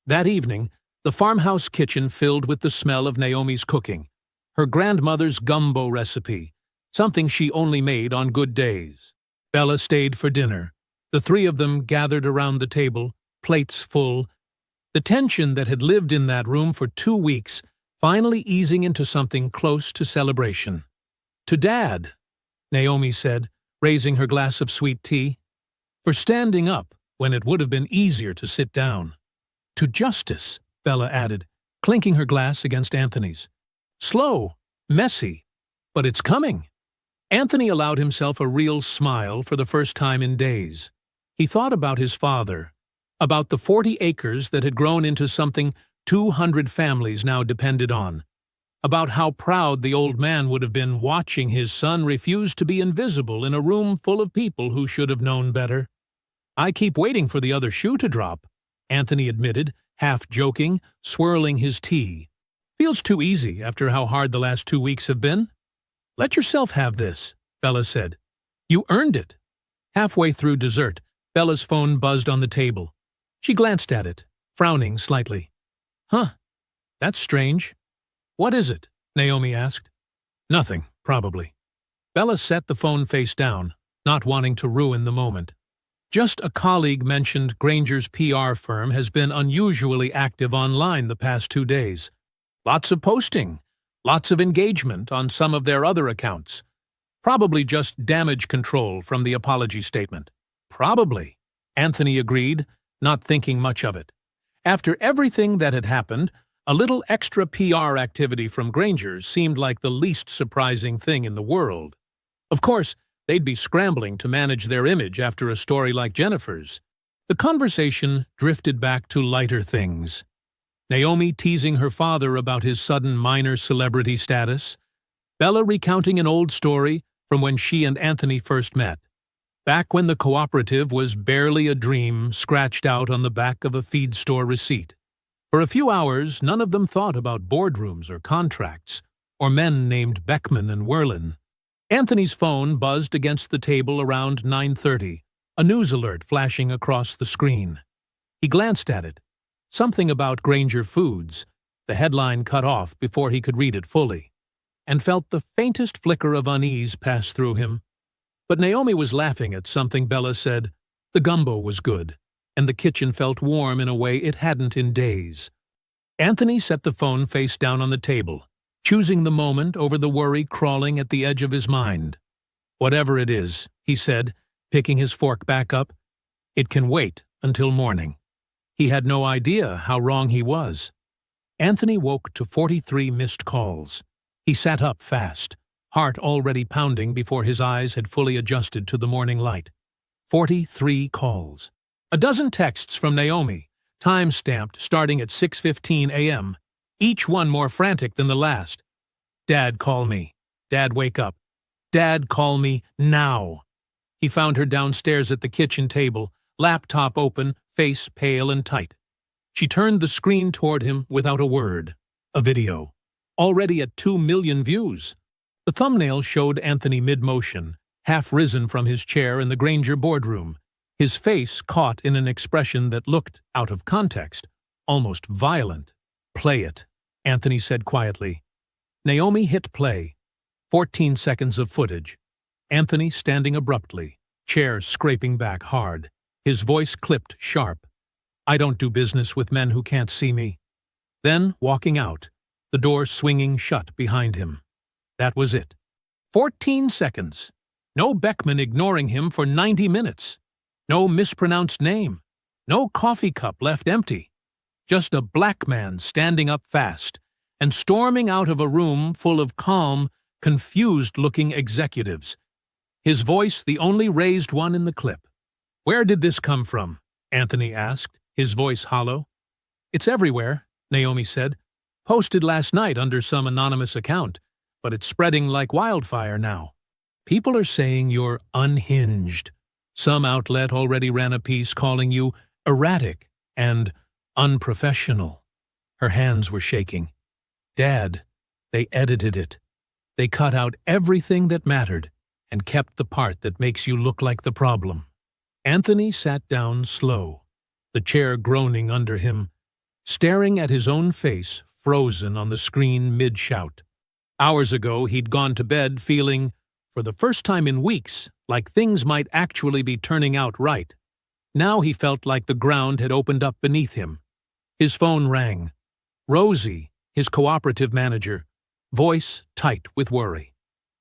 That evening, the farmhouse kitchen filled with the smell of Naomi's cooking, her grandmother's gumbo recipe, something she only made on good days. Bella stayed for dinner. The 3 of them gathered around the table, plates full, the tension that had lived in that room for 2 weeks finally easing into something close to celebration. To Dad, Naomi said, raising her glass of sweet tea, for standing up when it would have been easier to sit down. To Justice, Bella added, clinking her glass against Anthony's. Slow, messy, but it's coming. Anthony allowed himself a real smile for the first time in days. He thought about his father, about the 40 acres that had grown into something 200 families now depended on, about how proud the old man would have been watching his son refuse to be invisible in a room full of people who should have known better. I keep waiting for the other shoe to drop, Anthony admitted, half joking, swirling his tea. Feels too easy after how hard the last 2 weeks have been. Let yourself have this, Bella said. You earned it. Halfway through dessert, Bella's phone buzzed on the table. She glanced at it, frowning slightly. Huh, that's strange. What is it? Naomi asked. Nothing, probably. Bella set the phone face down, not wanting to ruin the moment. Just a colleague mentioned Granger's PR firm has been unusually active online the past 2 days. Lots of posting, lots of engagement on some of their other accounts. Probably just damage control from the apology statement. Probably, Anthony agreed, not thinking much of it. After everything that had happened, A little extra PR activity from Granger seemed like the least surprising thing in the world. Of course, they'd be scrambling to manage their image after a story like Jennifer's. The conversation drifted back to lighter things. Naomi teasing her father about his sudden minor celebrity status. Bella recounting an old story from when she and Anthony first met, back when the cooperative was barely a dream scratched out on the back of a feed store receipt. For a few hours, none of them thought about boardrooms or contracts, or men named Beckman and Werlin. Anthony's phone buzzed against the table around 9:30, a news alert flashing across the screen. He glanced at it. Something about Granger Foods, the headline cut off before he could read it fully, and felt the faintest flicker of unease pass through him. But Naomi was laughing at something Bella said. The gumbo was good, and the kitchen felt warm in a way it hadn't in days. Anthony set the phone face down on the table, choosing the moment over the worry crawling at the edge of his mind. Whatever it is, he said, picking his fork back up, it can wait until morning. He had no idea how wrong he was. Anthony woke to 43 missed calls. He sat up fast, heart already pounding before his eyes had fully adjusted to the morning light. 43 calls. A dozen texts from Naomi, time-stamped starting at 6:15 a.m., each one more frantic than the last. Dad, call me. Dad, wake up. Dad, call me now. He found her downstairs at the kitchen table, laptop open, face pale and tight. She turned the screen toward him without a word. A video. Already at 2 million views. The thumbnail showed Anthony mid-motion, half risen from his chair in the Granger boardroom, his face caught in an expression that looked out of context, almost violent. Play it, Anthony said quietly. Naomi hit play. 14 seconds of footage. Anthony standing abruptly, chair scraping back hard, his voice clipped sharp. I don't do business with men who can't see me. Then walking out, the door swinging shut behind him. That was it. 14 seconds. No Beckman ignoring him for 90 minutes. No mispronounced name. No coffee cup left empty. Just a black man standing up fast and storming out of a room full of calm, confused-looking executives. His voice the only raised one in the clip. Where did this come from? Anthony asked, his voice hollow. It's everywhere, Naomi said. Posted last night under some anonymous account, but it's spreading like wildfire now. People are saying you're unhinged. Some outlet already ran a piece calling you erratic and unprofessional. Her hands were shaking. Dad, they edited it. They cut out everything that mattered and kept the part that makes you look like the problem. Anthony sat down slow, the chair groaning under him, staring at his own face frozen on the screen mid-shout. Hours ago, he'd gone to bed feeling, for the first time in weeks, like things might actually be turning out right. Now he felt like the ground had opened up beneath him. His phone rang. Rosie, his cooperative manager, voice tight with worry.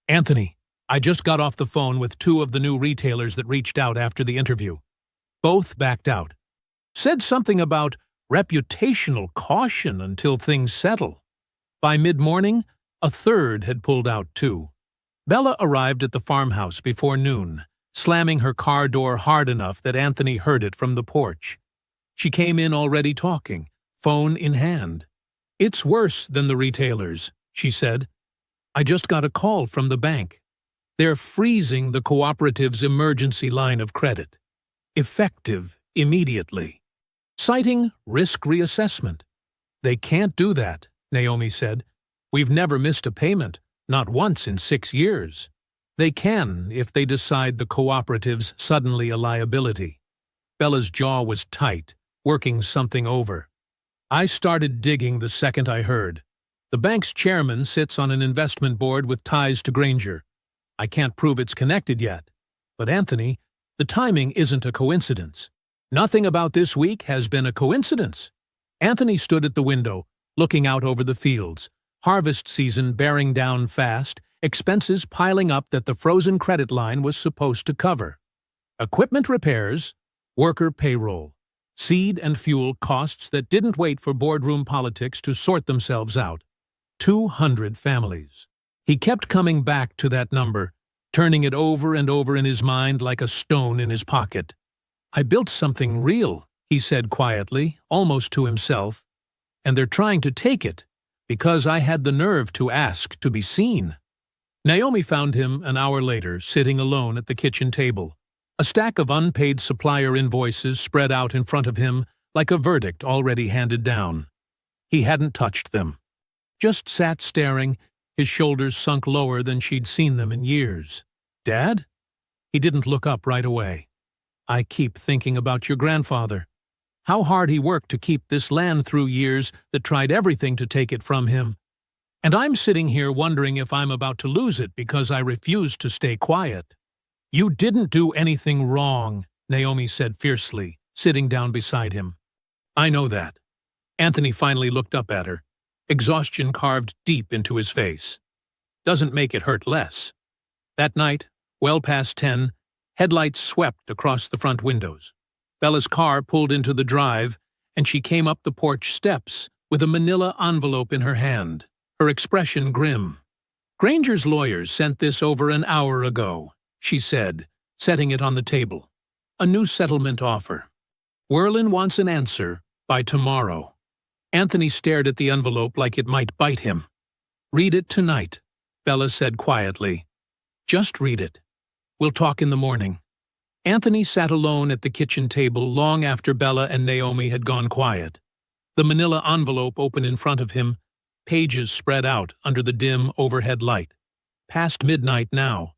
Anthony, I just got off the phone with 2 of the new retailers that reached out after the interview. Both backed out. Said something about reputational caution until things settle. By mid-morning, a third had pulled out too. Bella arrived at the farmhouse before noon, slamming her car door hard enough that Anthony heard it from the porch. She came in already talking, phone in hand. It's worse than the retailers, she said. I just got a call from the bank. They're freezing the cooperative's emergency line of credit. Effective immediately. Citing risk reassessment. They can't do that, Naomi said. We've never missed a payment, not once in 6 years. They can if they decide the cooperative's suddenly a liability. Bella's jaw was tight, working something over. I started digging the second I heard. The bank's chairman sits on an investment board with ties to Granger. I can't prove it's connected yet. But Anthony, the timing isn't a coincidence. Nothing about this week has been a coincidence. Anthony stood at the window, looking out over the fields, harvest season bearing down fast, expenses piling up that the frozen credit line was supposed to cover. Equipment repairs, worker payroll. Seed and fuel costs that didn't wait for boardroom politics to sort themselves out. 200 families. He kept coming back to that number, turning it over and over in his mind like a stone in his pocket. "I built something real," he said quietly, almost to himself, "and they're trying to take it, because I had the nerve to ask to be seen." Naomi found him an hour later, sitting alone at the kitchen table. A stack of unpaid supplier invoices spread out in front of him like a verdict already handed down. He hadn't touched them. Just sat staring, his shoulders sunk lower than she'd seen them in years. "Dad?" He didn't look up right away. "I keep thinking about your grandfather. How hard he worked to keep this land through years that tried everything to take it from him. And I'm sitting here wondering if I'm about to lose it because I refuse to stay quiet." "You didn't do anything wrong," Naomi said fiercely, sitting down beside him. "I know that." Anthony finally looked up at her, exhaustion carved deep into his face. "Doesn't make it hurt less." That night, well past 10, headlights swept across the front windows. Bella's car pulled into the drive, and she came up the porch steps with a manila envelope in her hand, her expression grim. "Granger's lawyers sent this over an hour ago," she said, setting it on the table. "A new settlement offer. Werlin wants an answer by tomorrow." Anthony stared at the envelope like it might bite him. "Read it tonight," Bella said quietly. "Just read it. We'll talk in the morning." Anthony sat alone at the kitchen table long after Bella and Naomi had gone quiet. The manila envelope open in front of him, pages spread out under the dim overhead light. Past midnight now.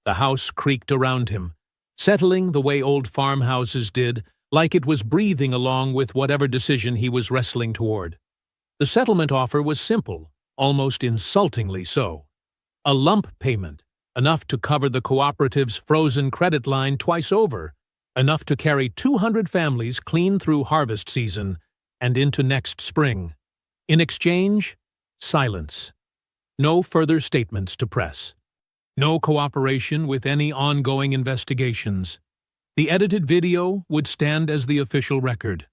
The house creaked around him, settling the way old farmhouses did, like it was breathing along with whatever decision he was wrestling toward. The settlement offer was simple, almost insultingly so. A lump payment, enough to cover the cooperative's frozen credit line twice over, enough to carry 200 families clean through harvest season and into next spring. In exchange, silence. No further statements to press. No cooperation with any ongoing investigations. The edited video would stand as the official record.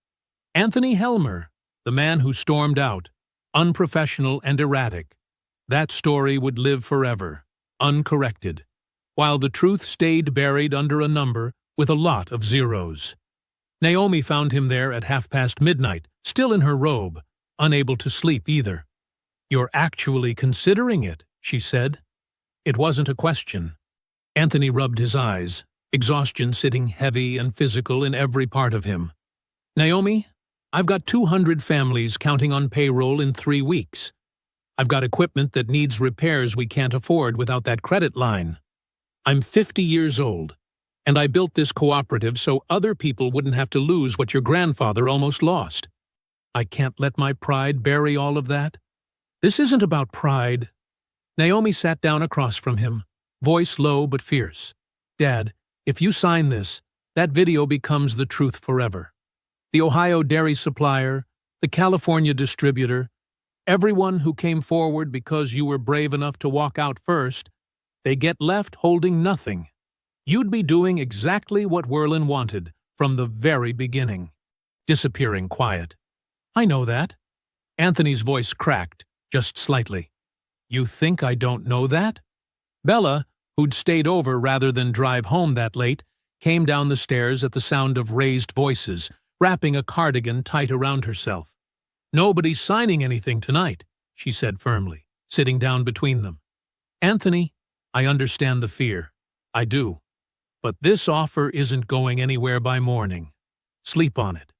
Anthony Helmer, the man who stormed out, unprofessional and erratic. That story would live forever, uncorrected, while the truth stayed buried under a number with a lot of zeros. Naomi found him there at midnight, still in her robe, unable to sleep either. "You're actually considering it," she said. It wasn't a question. Anthony rubbed his eyes, exhaustion sitting heavy and physical in every part of him. "Naomi, I've got 200 families counting on payroll in 3 weeks. I've got equipment that needs repairs we can't afford without that credit line. I'm 50 years old, and I built this cooperative so other people wouldn't have to lose what your grandfather almost lost. I can't let my pride bury all of that. This isn't about pride." Naomi sat down across from him, voice low but fierce. "Dad, if you sign this, that video becomes the truth forever. The Ohio dairy supplier, the California distributor, everyone who came forward because you were brave enough to walk out first, they get left holding nothing. You'd be doing exactly what Werlin wanted from the very beginning. Disappearing quiet." "I know that." Anthony's voice cracked, just slightly. "You think I don't know that?" Bella, who'd stayed over rather than drive home that late, came down the stairs at the sound of raised voices, wrapping a cardigan tight around herself. "Nobody's signing anything tonight," she said firmly, sitting down between them. "Anthony, I understand the fear. I do. But this offer isn't going anywhere by morning. Sleep on it.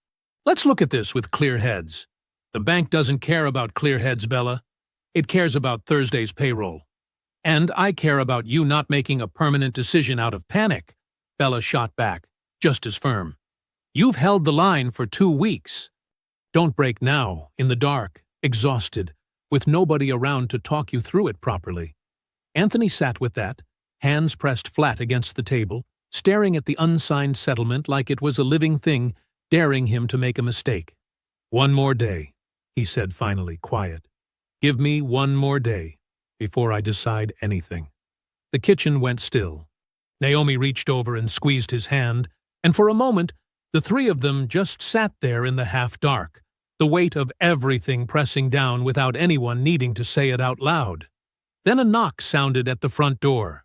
Let's look at this with clear heads. The bank doesn't care about clear heads, Bella. It cares about Thursday's payroll. And I care about you not making a permanent decision out of panic," Bella shot back, just as firm. "You've held the line for 2 weeks. Don't break now, in the dark, exhausted, with nobody around to talk you through it properly." Anthony sat with that, hands pressed flat against the table, staring at the unsigned settlement like it was a living thing, daring him to make a mistake. "One more day," he said finally, quiet. "Give me one more day before I decide anything." The kitchen went still. Naomi reached over and squeezed his hand, and for a moment, The three of them just sat there in the half-dark, the weight of everything pressing down without anyone needing to say it out loud. Then a knock sounded at the front door.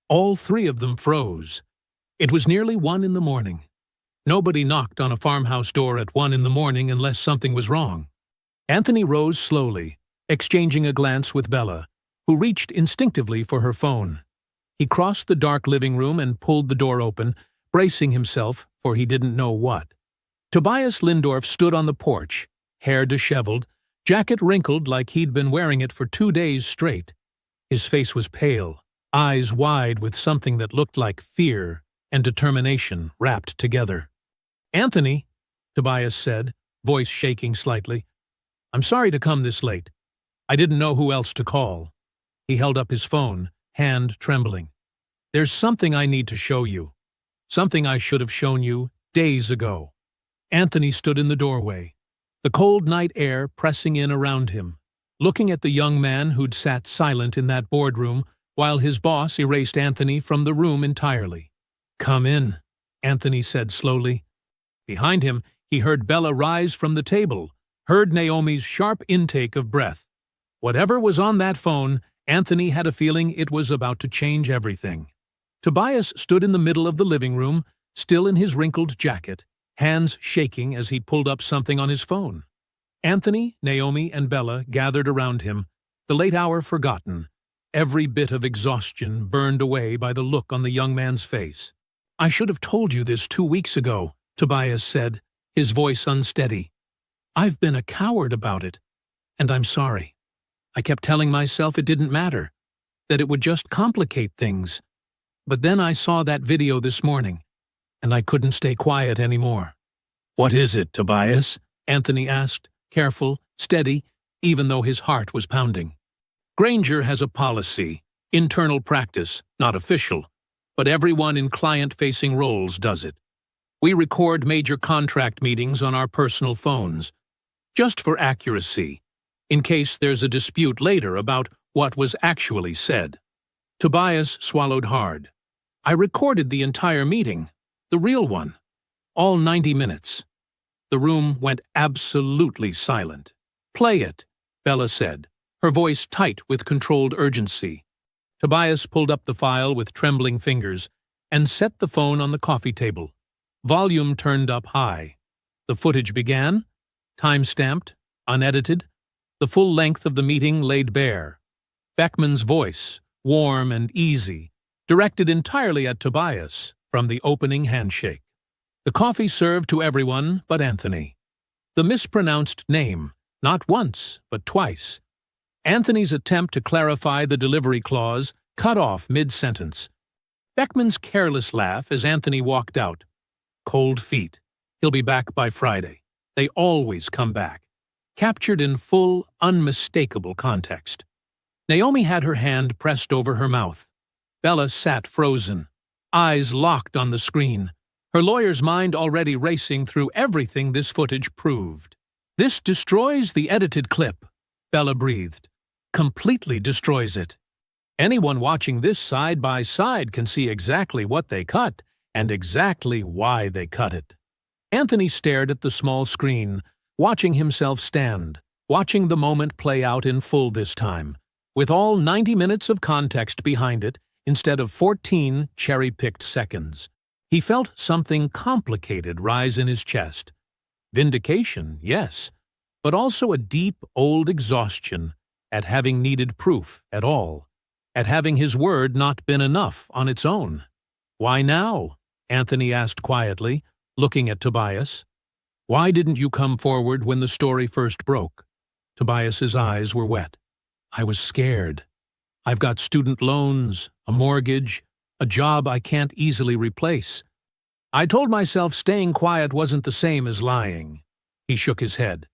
All three of them froze. It was nearly 1 in the morning. Nobody knocked on a farmhouse door at 1 in the morning unless something was wrong. Anthony rose slowly, exchanging a glance with Bella, who reached instinctively for her phone. He crossed the dark living room and pulled the door open, bracing himself for he didn't know what. Tobias Lindorf stood on the porch, hair disheveled, jacket wrinkled like he'd been wearing it for 2 days straight. His face was pale, eyes wide with something that looked like fear and determination wrapped together. "Anthony," Tobias said, voice shaking slightly, "I'm sorry to come this late. I didn't know who else to call." He held up his phone, hand trembling. "There's something I need to show you. Something I should have shown you days ago." Anthony stood in the doorway, the cold night air pressing in around him, looking at the young man who'd sat silent in that boardroom while his boss erased Anthony from the room entirely. "Come in," Anthony said slowly. Behind him, he heard Bella rise from the table, heard Naomi's sharp intake of breath. Whatever was on that phone, Anthony had a feeling it was about to change everything. Tobias stood in the middle of the living room, still in his wrinkled jacket, hands shaking as he pulled up something on his phone. Anthony, Naomi, and Bella gathered around him, the late hour forgotten, every bit of exhaustion burned away by the look on the young man's face. "I should have told you this 2 weeks ago," Tobias said, his voice unsteady. "I've been a coward about it, and I'm sorry. I kept telling myself it didn't matter, that it would just complicate things. But then I saw that video this morning, and I couldn't stay quiet anymore." "What is it, Tobias?" Anthony asked, careful, steady, even though his heart was pounding. "Granger has a policy, internal practice, not official, but everyone in client-facing roles does it. We record major contract meetings on our personal phones, just for accuracy, in case there's a dispute later about what was actually said." Tobias swallowed hard. "I recorded the entire meeting, the real one, all 90 minutes. The room went absolutely silent. "Play it," Bella said, her voice tight with controlled urgency. Tobias pulled up the file with trembling fingers and set the phone on the coffee table. Volume turned up high. The footage began, time-stamped, unedited, the full length of the meeting laid bare. Beckman's voice, warm and easy, directed entirely at Tobias from the opening handshake. The coffee served to everyone but Anthony. The mispronounced name, not once, but twice. Anthony's attempt to clarify the delivery clause cut off mid-sentence. Beckman's careless laugh as Anthony walked out. Cold feet. He'll be back by Friday. They always come back. Captured in full, unmistakable context. Naomi had her hand pressed over her mouth. Bella sat frozen, eyes locked on the screen, her lawyer's mind already racing through everything this footage proved. "This destroys the edited clip," Bella breathed. "Completely destroys it. Anyone watching this side by side can see exactly what they cut and exactly why they cut it." Anthony stared at the small screen, watching himself stand, watching the moment play out in full this time, with all 90 minutes of context behind it instead of 14 cherry-picked seconds. He felt something complicated rise in his chest. Vindication, yes, but also a deep, old exhaustion at having needed proof at all, at having his word not been enough on its own. "Why now?" Anthony asked quietly, looking at Tobias. "Why didn't you come forward when the story first broke?" Tobias's eyes were wet. "I was scared. I've got student loans, a mortgage, a job I can't easily replace. I told myself staying quiet wasn't the same as lying." He shook his head.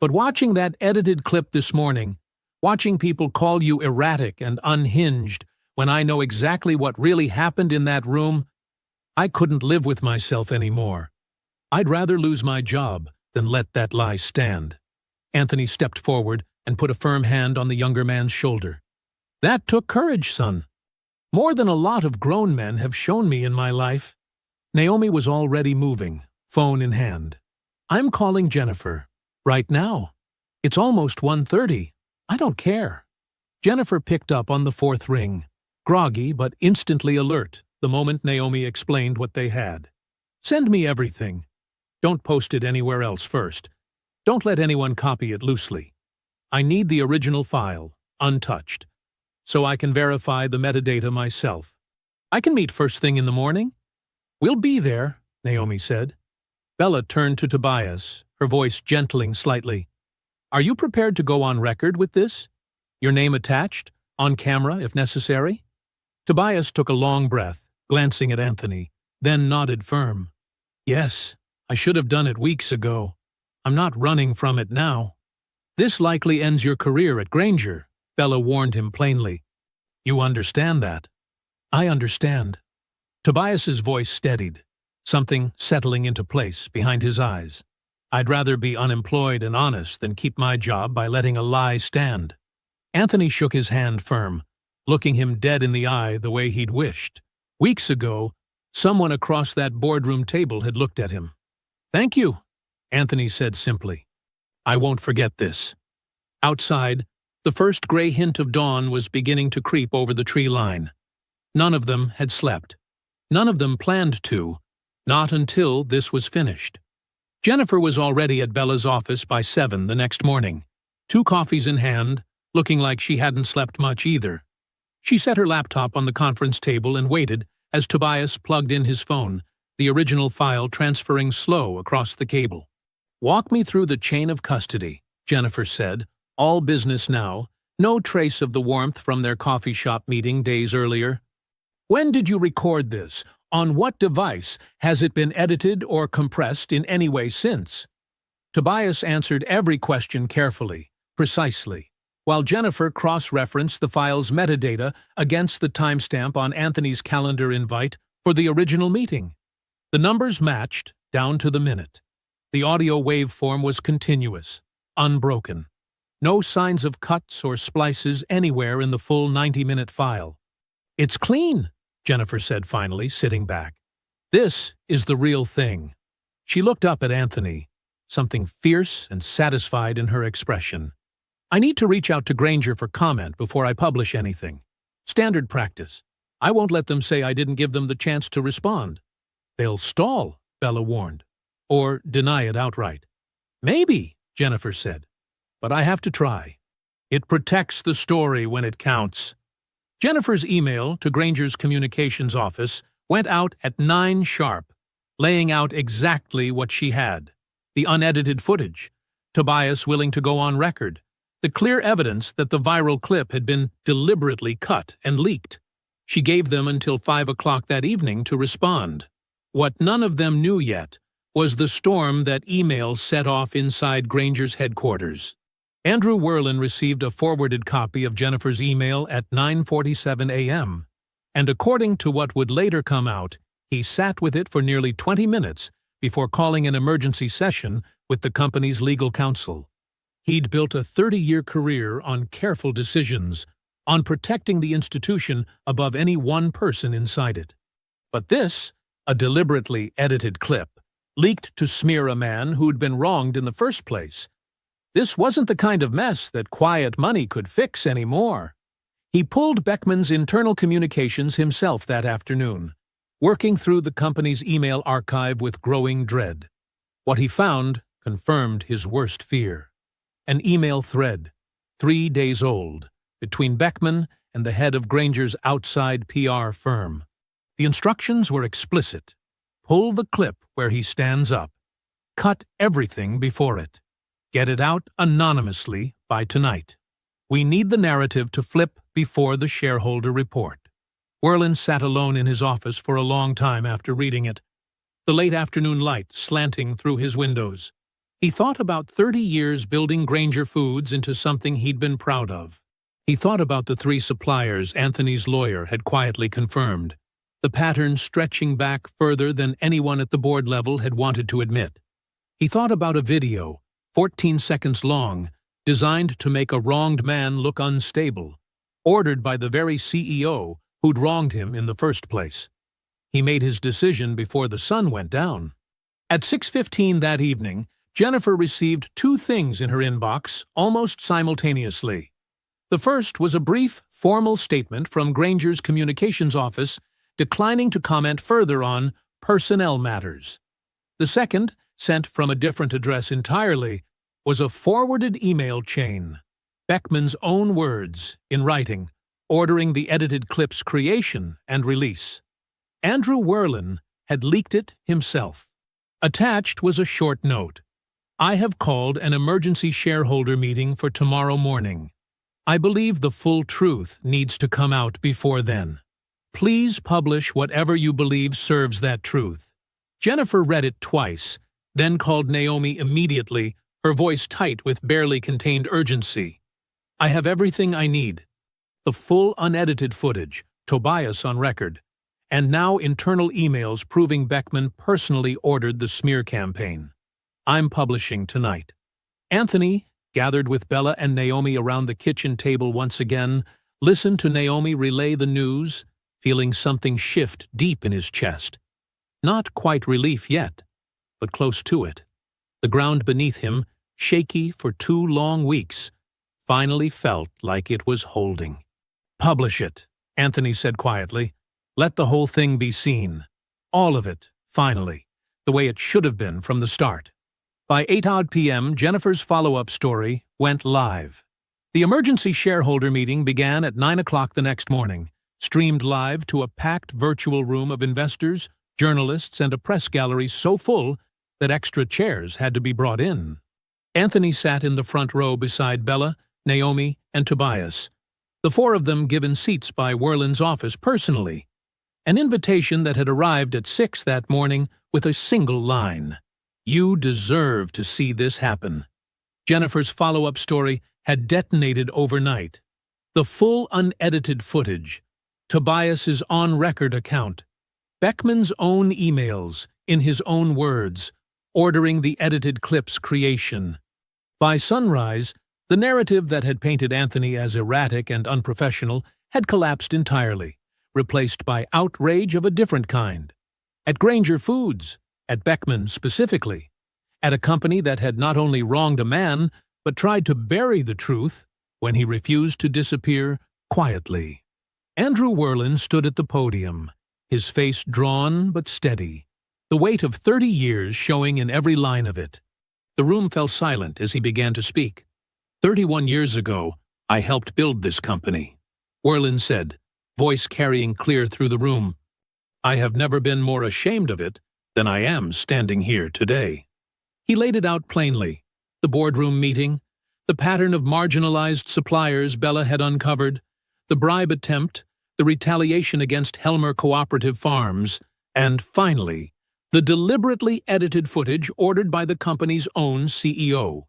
"But watching that edited clip this morning, watching people call you erratic and unhinged when I know exactly what really happened in that room, I couldn't live with myself anymore. I'd rather lose my job than let that lie stand." Anthony stepped forward and put a firm hand on the younger man's shoulder. "That took courage, son. More than a lot of grown men have shown me in my life." Naomi was already moving, phone in hand. "I'm calling Jennifer. Right now. It's almost 1:30. I don't care." Jennifer picked up on the fourth ring, groggy but instantly alert the moment Naomi explained what they had. "Send me everything. Don't post it anywhere else first. Don't let anyone copy it loosely. I need the original file, untouched, so I can verify the metadata myself. I can meet first thing in the morning." "We'll be there," Naomi said. Bella turned to Tobias, her voice gentling slightly. "Are you prepared to go on record with this? Your name attached, on camera if necessary?" Tobias took a long breath, glancing at Anthony, then nodded firm. "Yes, I should have done it weeks ago. I'm not running from it now." "This likely ends your career at Granger," Bella warned him plainly. "You understand that?" "I understand." Tobias's voice steadied, something settling into place behind his eyes. "I'd rather be unemployed and honest than keep my job by letting a lie stand." Anthony shook his hand firm, looking him dead in the eye the way he'd wished. Weeks ago, someone across that boardroom table had looked at him. "Thank you," Anthony said simply. "I won't forget this." Outside, the first gray hint of dawn was beginning to creep over the tree line. None of them had slept. None of them planned to, not until this was finished. Jennifer was already at Bella's office by 7 the next morning, 2 coffees in hand, looking like she hadn't slept much either. She set her laptop on the conference table and waited as Tobias plugged in his phone, the original file transferring slow across the cable. "Walk me through the chain of custody," Jennifer said, all business now, no trace of the warmth from their coffee shop meeting days earlier. "When did you record this? On what device? Has it been edited or compressed in any way since?" Tobias answered every question carefully, precisely, while Jennifer cross-referenced the file's metadata against the timestamp on Anthony's calendar invite for the original meeting. The numbers matched, down to the minute. The audio waveform was continuous, unbroken. No signs of cuts or splices anywhere in the full 90-minute file. "It's clean," Jennifer said finally, sitting back. "This is the real thing." She looked up at Anthony, something fierce and satisfied in her expression. "I need to reach out to Granger for comment before I publish anything. Standard practice. I won't let them say I didn't give them the chance to respond." "They'll stall," Bella warned. "Or deny it outright." "Maybe," Jennifer said. "But I have to try. It protects the story when it counts." Jennifer's email to Granger's communications office went out at 9 sharp, laying out exactly what she had. The unedited footage, Tobias willing to go on record, the clear evidence that the viral clip had been deliberately cut and leaked. She gave them until 5 o'clock that evening to respond. What none of them knew yet was the storm that email set off inside Granger's headquarters. Andrew Werlin received a forwarded copy of Jennifer's email at 9:47 a.m., and according to what would later come out, he sat with it for nearly 20 minutes before calling an emergency session with the company's legal counsel. He'd built a 30-year career on careful decisions, on protecting the institution above any one person inside it. But this, a deliberately edited clip, leaked to smear a man who'd been wronged in the first place. This wasn't the kind of mess that quiet money could fix anymore. He pulled Beckman's internal communications himself that afternoon, working through the company's email archive with growing dread. What he found confirmed his worst fear. An email thread, 3 days old, between Beckman and the head of Granger's outside PR firm. The instructions were explicit. Pull the clip where he stands up. Cut everything before it. Get it out anonymously by tonight. We need the narrative to flip before the shareholder report. Werlin sat alone in his office for a long time after reading it, the late afternoon light slanting through his windows. He thought about 30 years building Granger Foods into something he'd been proud of. He thought about the 3 suppliers Anthony's lawyer had quietly confirmed, the pattern stretching back further than anyone at the board level had wanted to admit. He thought about a video, 14 seconds long, designed to make a wronged man look unstable, ordered by the very CEO who'd wronged him in the first place. He made his decision before the sun went down. At 6:15 that evening, Jennifer received two things in her inbox almost simultaneously. The first was a brief, formal statement from Granger's communications office declining to comment further on personnel matters. The second, sent from a different address entirely, was a forwarded email chain. Beckman's own words, in writing, ordering the edited clip's creation and release. Andrew Werlin had leaked it himself. Attached was a short note. "I have called an emergency shareholder meeting for tomorrow morning. I believe the full truth needs to come out before then. Please publish whatever you believe serves that truth." Jennifer read it twice, then called Naomi immediately, her voice tight with barely contained urgency. "I have everything I need. The full unedited footage, Tobias on record, and now internal emails proving Beckman personally ordered the smear campaign. I'm publishing tonight." Anthony, gathered with Bella and Naomi around the kitchen table once again, listened to Naomi relay the news, feeling something shift deep in his chest. Not quite relief yet, but close to it. The ground beneath him, shaky for 2 long weeks, finally felt like it was holding. "Publish it," Anthony said quietly. "Let the whole thing be seen. All of it, finally, the way it should have been from the start." By 8 p.m., Jennifer's follow-up story went live. The emergency shareholder meeting began at 9 o'clock the next morning, streamed live to a packed virtual room of investors, journalists, and a press gallery so full that extra chairs had to be brought in. Anthony sat in the front row beside Bella, Naomi, and Tobias, the 4 of them given seats by Werlin's office personally, an invitation that had arrived at 6 that morning with a single line: "You deserve to see this happen." Jennifer's follow-up story had detonated overnight. The full unedited footage, Tobias's on-record account, Beckman's own emails, in his own words, ordering the edited clip's creation. By sunrise, the narrative that had painted Anthony as erratic and unprofessional had collapsed entirely, replaced by outrage of a different kind. At Granger Foods, at Beckman specifically, at a company that had not only wronged a man, but tried to bury the truth when he refused to disappear quietly. Andrew Werlin stood at the podium, his face drawn but steady, the weight of 30 years showing in every line of it. The room fell silent as he began to speak. "31 years ago, I helped build this company," Werlin said, voice carrying clear through the room. "I have never been more ashamed of it than I am standing here today." He laid it out plainly: the boardroom meeting, the pattern of marginalized suppliers Bella had uncovered, the bribe attempt, the retaliation against Helmer Cooperative Farms, and, finally, the deliberately edited footage ordered by the company's own CEO.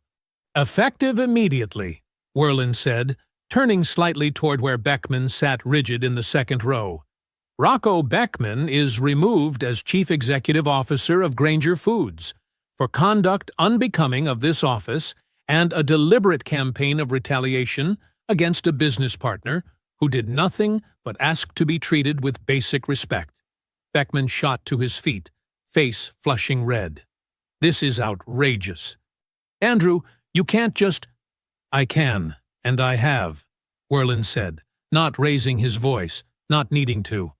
"Effective immediately," Werlin said, turning slightly toward where Beckman sat rigid in the second row. "Rocco Beckman is removed as Chief Executive Officer of Granger Foods for conduct unbecoming of this office and a deliberate campaign of retaliation against a business partner who did nothing but ask to be treated with basic respect." Beckman shot to his feet, face flushing red. "This is outrageous. Andrew, you can't just—" "I can, and I have," Werlin said, not raising his voice, not needing to.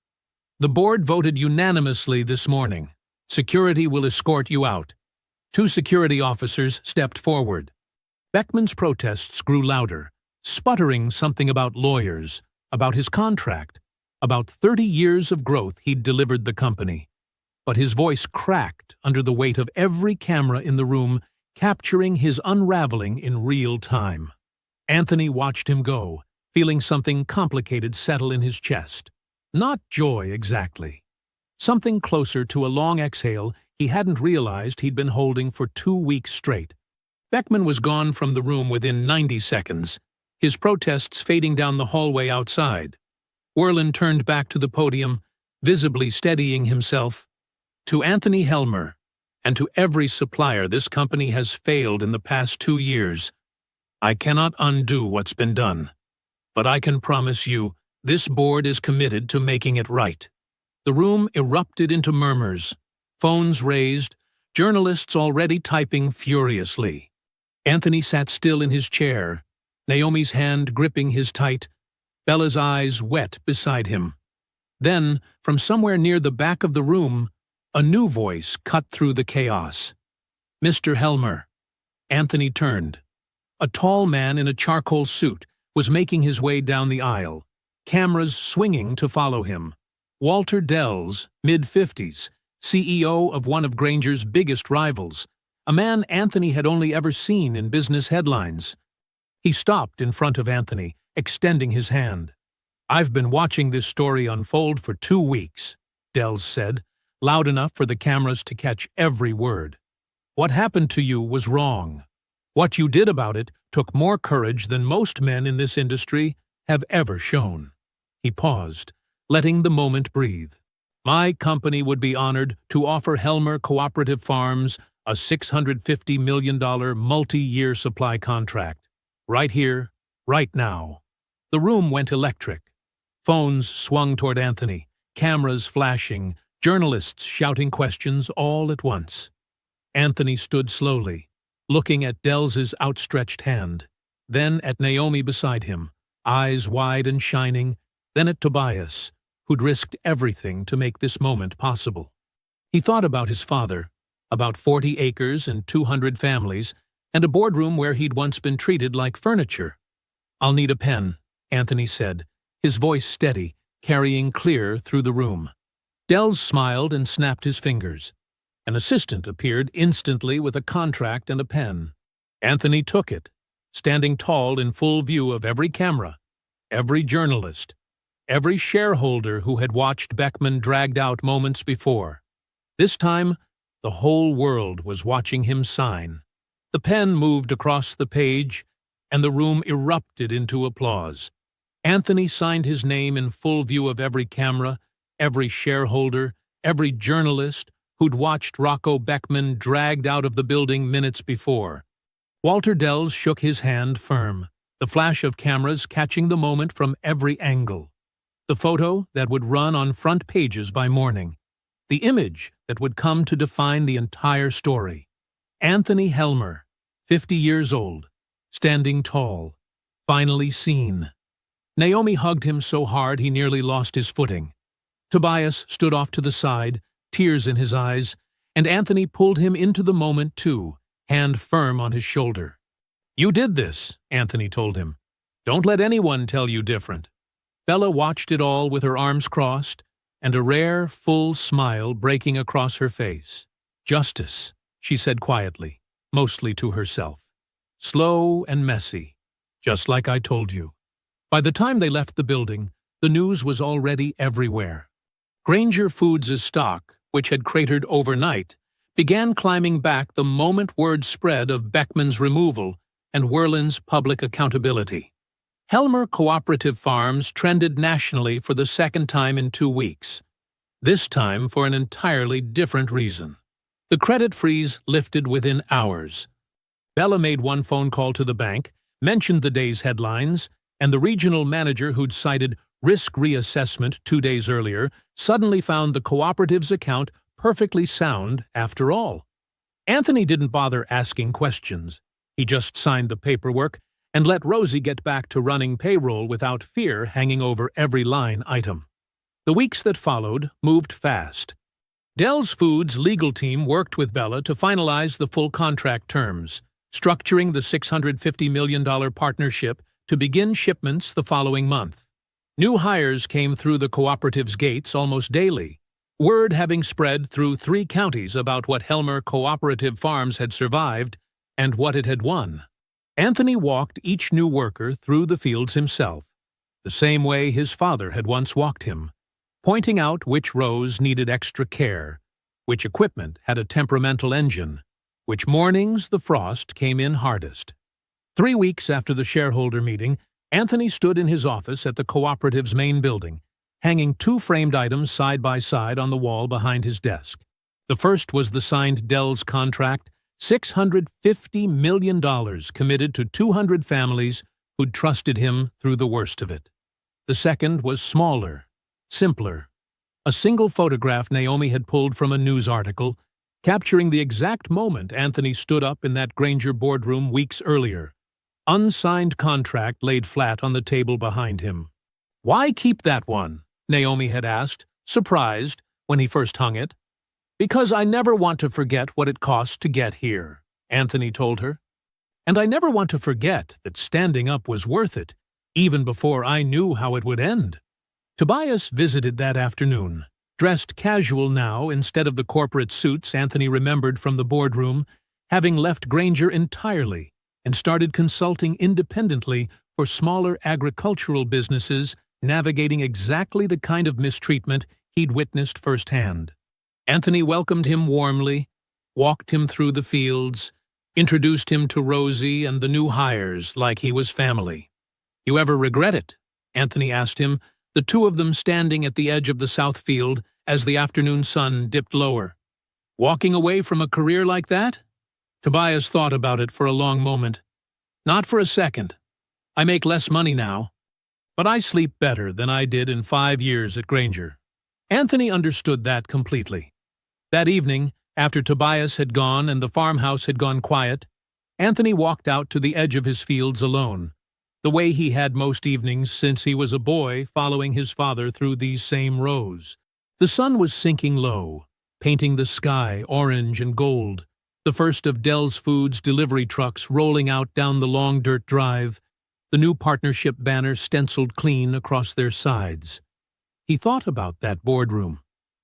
"The board voted unanimously this morning. Security will escort you out." 2 security officers stepped forward. Beckman's protests grew louder, sputtering something about lawyers, about his contract, about 30 years of growth he'd delivered the company. But his voice cracked under the weight of every camera in the room, capturing his unraveling in real time. Anthony watched him go, feeling something complicated settle in his chest. Not joy exactly. Something closer to a long exhale he hadn't realized he'd been holding for 2 weeks straight. Beckman was gone from the room within 90 seconds, his protests fading down the hallway outside. Werlin turned back to the podium, visibly steadying himself. "To Anthony Helmer, and to every supplier this company has failed in the past 2 years, I cannot undo what's been done. But I can promise you, this board is committed to making it right." The room erupted into murmurs. Phones raised, journalists already typing furiously. Anthony sat still in his chair, Naomi's hand gripping his tight, Bella's eyes wet beside him. Then, from somewhere near the back of the room, a new voice cut through the chaos. "Mr. Helmer." Anthony turned. A tall man in a charcoal suit was making his way down the aisle, cameras swinging to follow him. Walter Dells, mid-50s, CEO of one of Granger's biggest rivals, a man Anthony had only ever seen in business headlines. He stopped in front of Anthony, extending his hand. "I've been watching this story unfold for 2 weeks," Dells said, loud enough for the cameras to catch every word. "What happened to you was wrong. What you did about it took more courage than most men in this industry have ever shown." He paused, letting the moment breathe. "My company would be honored to offer Helmer Cooperative Farms a $650 million multi-year supply contract. Right here, right now." The room went electric. Phones swung toward Anthony, cameras flashing, journalists shouting questions all at once. Anthony stood slowly, looking at Dells's outstretched hand, then at Naomi beside him, eyes wide and shining, then at Tobias, who'd risked everything to make this moment possible. He thought about his father, about 40 acres and 200 families, and a boardroom where he'd once been treated like furniture. "I'll need a pen," Anthony said, his voice steady, carrying clear through the room. Dells smiled and snapped his fingers. An assistant appeared instantly with a contract and a pen. Anthony took it, standing tall in full view of every camera, every journalist, every shareholder who had watched Beckman dragged out moments before. This time, the whole world was watching him sign. The pen moved across the page, and the room erupted into applause. Anthony signed his name in full view of every camera, every shareholder, every journalist who'd watched Rocco Beckman dragged out of the building minutes before. Walter Dells shook his hand firm, the flash of cameras catching the moment from every angle. The photo that would run on front pages by morning. The image that would come to define the entire story. Anthony Helmer, 50 years old, standing tall, finally seen. Naomi hugged him so hard he nearly lost his footing. Tobias stood off to the side, tears in his eyes, and Anthony pulled him into the moment too, hand firm on his shoulder. "You did this," Anthony told him. "Don't let anyone tell you different." Bella watched it all with her arms crossed, and a rare, full smile breaking across her face. "Justice," she said quietly, mostly to herself. "Slow and messy, just like I told you." By the time they left the building, the news was already everywhere. Granger Foods' stock, which had cratered overnight, began climbing back the moment word spread of Beckman's removal and Werlin's public accountability. Helmer Cooperative Farms trended nationally for the second time in 2 weeks, this time for an entirely different reason. The credit freeze lifted within hours. Bella made one phone call to the bank, mentioned the day's headlines, and the regional manager who'd cited risk reassessment 2 days earlier suddenly found the cooperative's account perfectly sound after all. Anthony didn't bother asking questions. He just signed the paperwork and let Rosie get back to running payroll without fear hanging over every line item. The weeks that followed moved fast. Dells Foods' legal team worked with Bella to finalize the full contract terms, structuring the $650 million partnership to begin shipments the following month. New hires came through the cooperative's gates almost daily, word having spread through 3 counties about what Helmer Cooperative Farms had survived and what it had won. Anthony walked each new worker through the fields himself, the same way his father had once walked him, pointing out which rows needed extra care, which equipment had a temperamental engine, which mornings the frost came in hardest. 3 weeks after the shareholder meeting, Anthony stood in his office at the cooperative's main building, hanging 2 framed items side by side on the wall behind his desk. The first was the signed Dells contract, $650 million committed to 200 families who'd trusted him through the worst of it. The second was smaller, simpler. A single photograph Naomi had pulled from a news article, capturing the exact moment Anthony stood up in that Granger boardroom weeks earlier. Unsigned contract laid flat on the table behind him. "Why keep that one?" Naomi had asked, surprised, when he first hung it. "Because I never want to forget what it cost to get here," Anthony told her. "And I never want to forget that standing up was worth it, even before I knew how it would end." Tobias visited that afternoon. Dressed casual now instead of the corporate suits Anthony remembered from the boardroom, having left Granger entirely and started consulting independently for smaller agricultural businesses, navigating exactly the kind of mistreatment he'd witnessed firsthand. Anthony welcomed him warmly, walked him through the fields, introduced him to Rosie and the new hires like he was family. "You ever regret it?" Anthony asked him, the two of them standing at the edge of the south field as the afternoon sun dipped lower. "Walking away from a career like that?" Tobias thought about it for a long moment. "Not for a second. I make less money now, but I sleep better than I did in 5 years at Granger." Anthony understood that completely. That evening, after Tobias had gone and the farmhouse had gone quiet, Anthony walked out to the edge of his fields alone, the way he had most evenings since he was a boy following his father through these same rows. The sun was sinking low, painting the sky orange and gold, the first of Dell's Foods delivery trucks rolling out down the long dirt drive, the new partnership banner stenciled clean across their sides. He thought about that boardroom,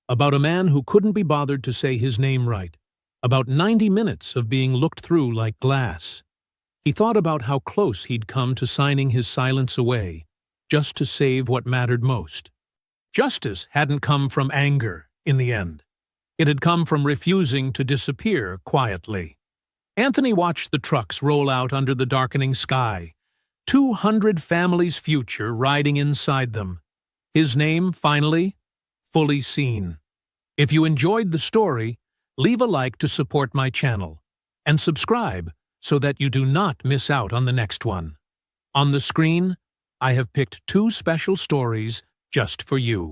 about a man who couldn't be bothered to say his name right, about 90 minutes of being looked through like glass. He thought about how close he'd come to signing his silence away, just to save what mattered most. Justice hadn't come from anger, in the end. It had come from refusing to disappear quietly. Anthony watched the trucks roll out under the darkening sky, 200 families' future riding inside them. His name, finally, fully seen. If you enjoyed the story, leave a like to support my channel, and subscribe so that you do not miss out on the next one. On the screen, I have picked 2 special stories just for you.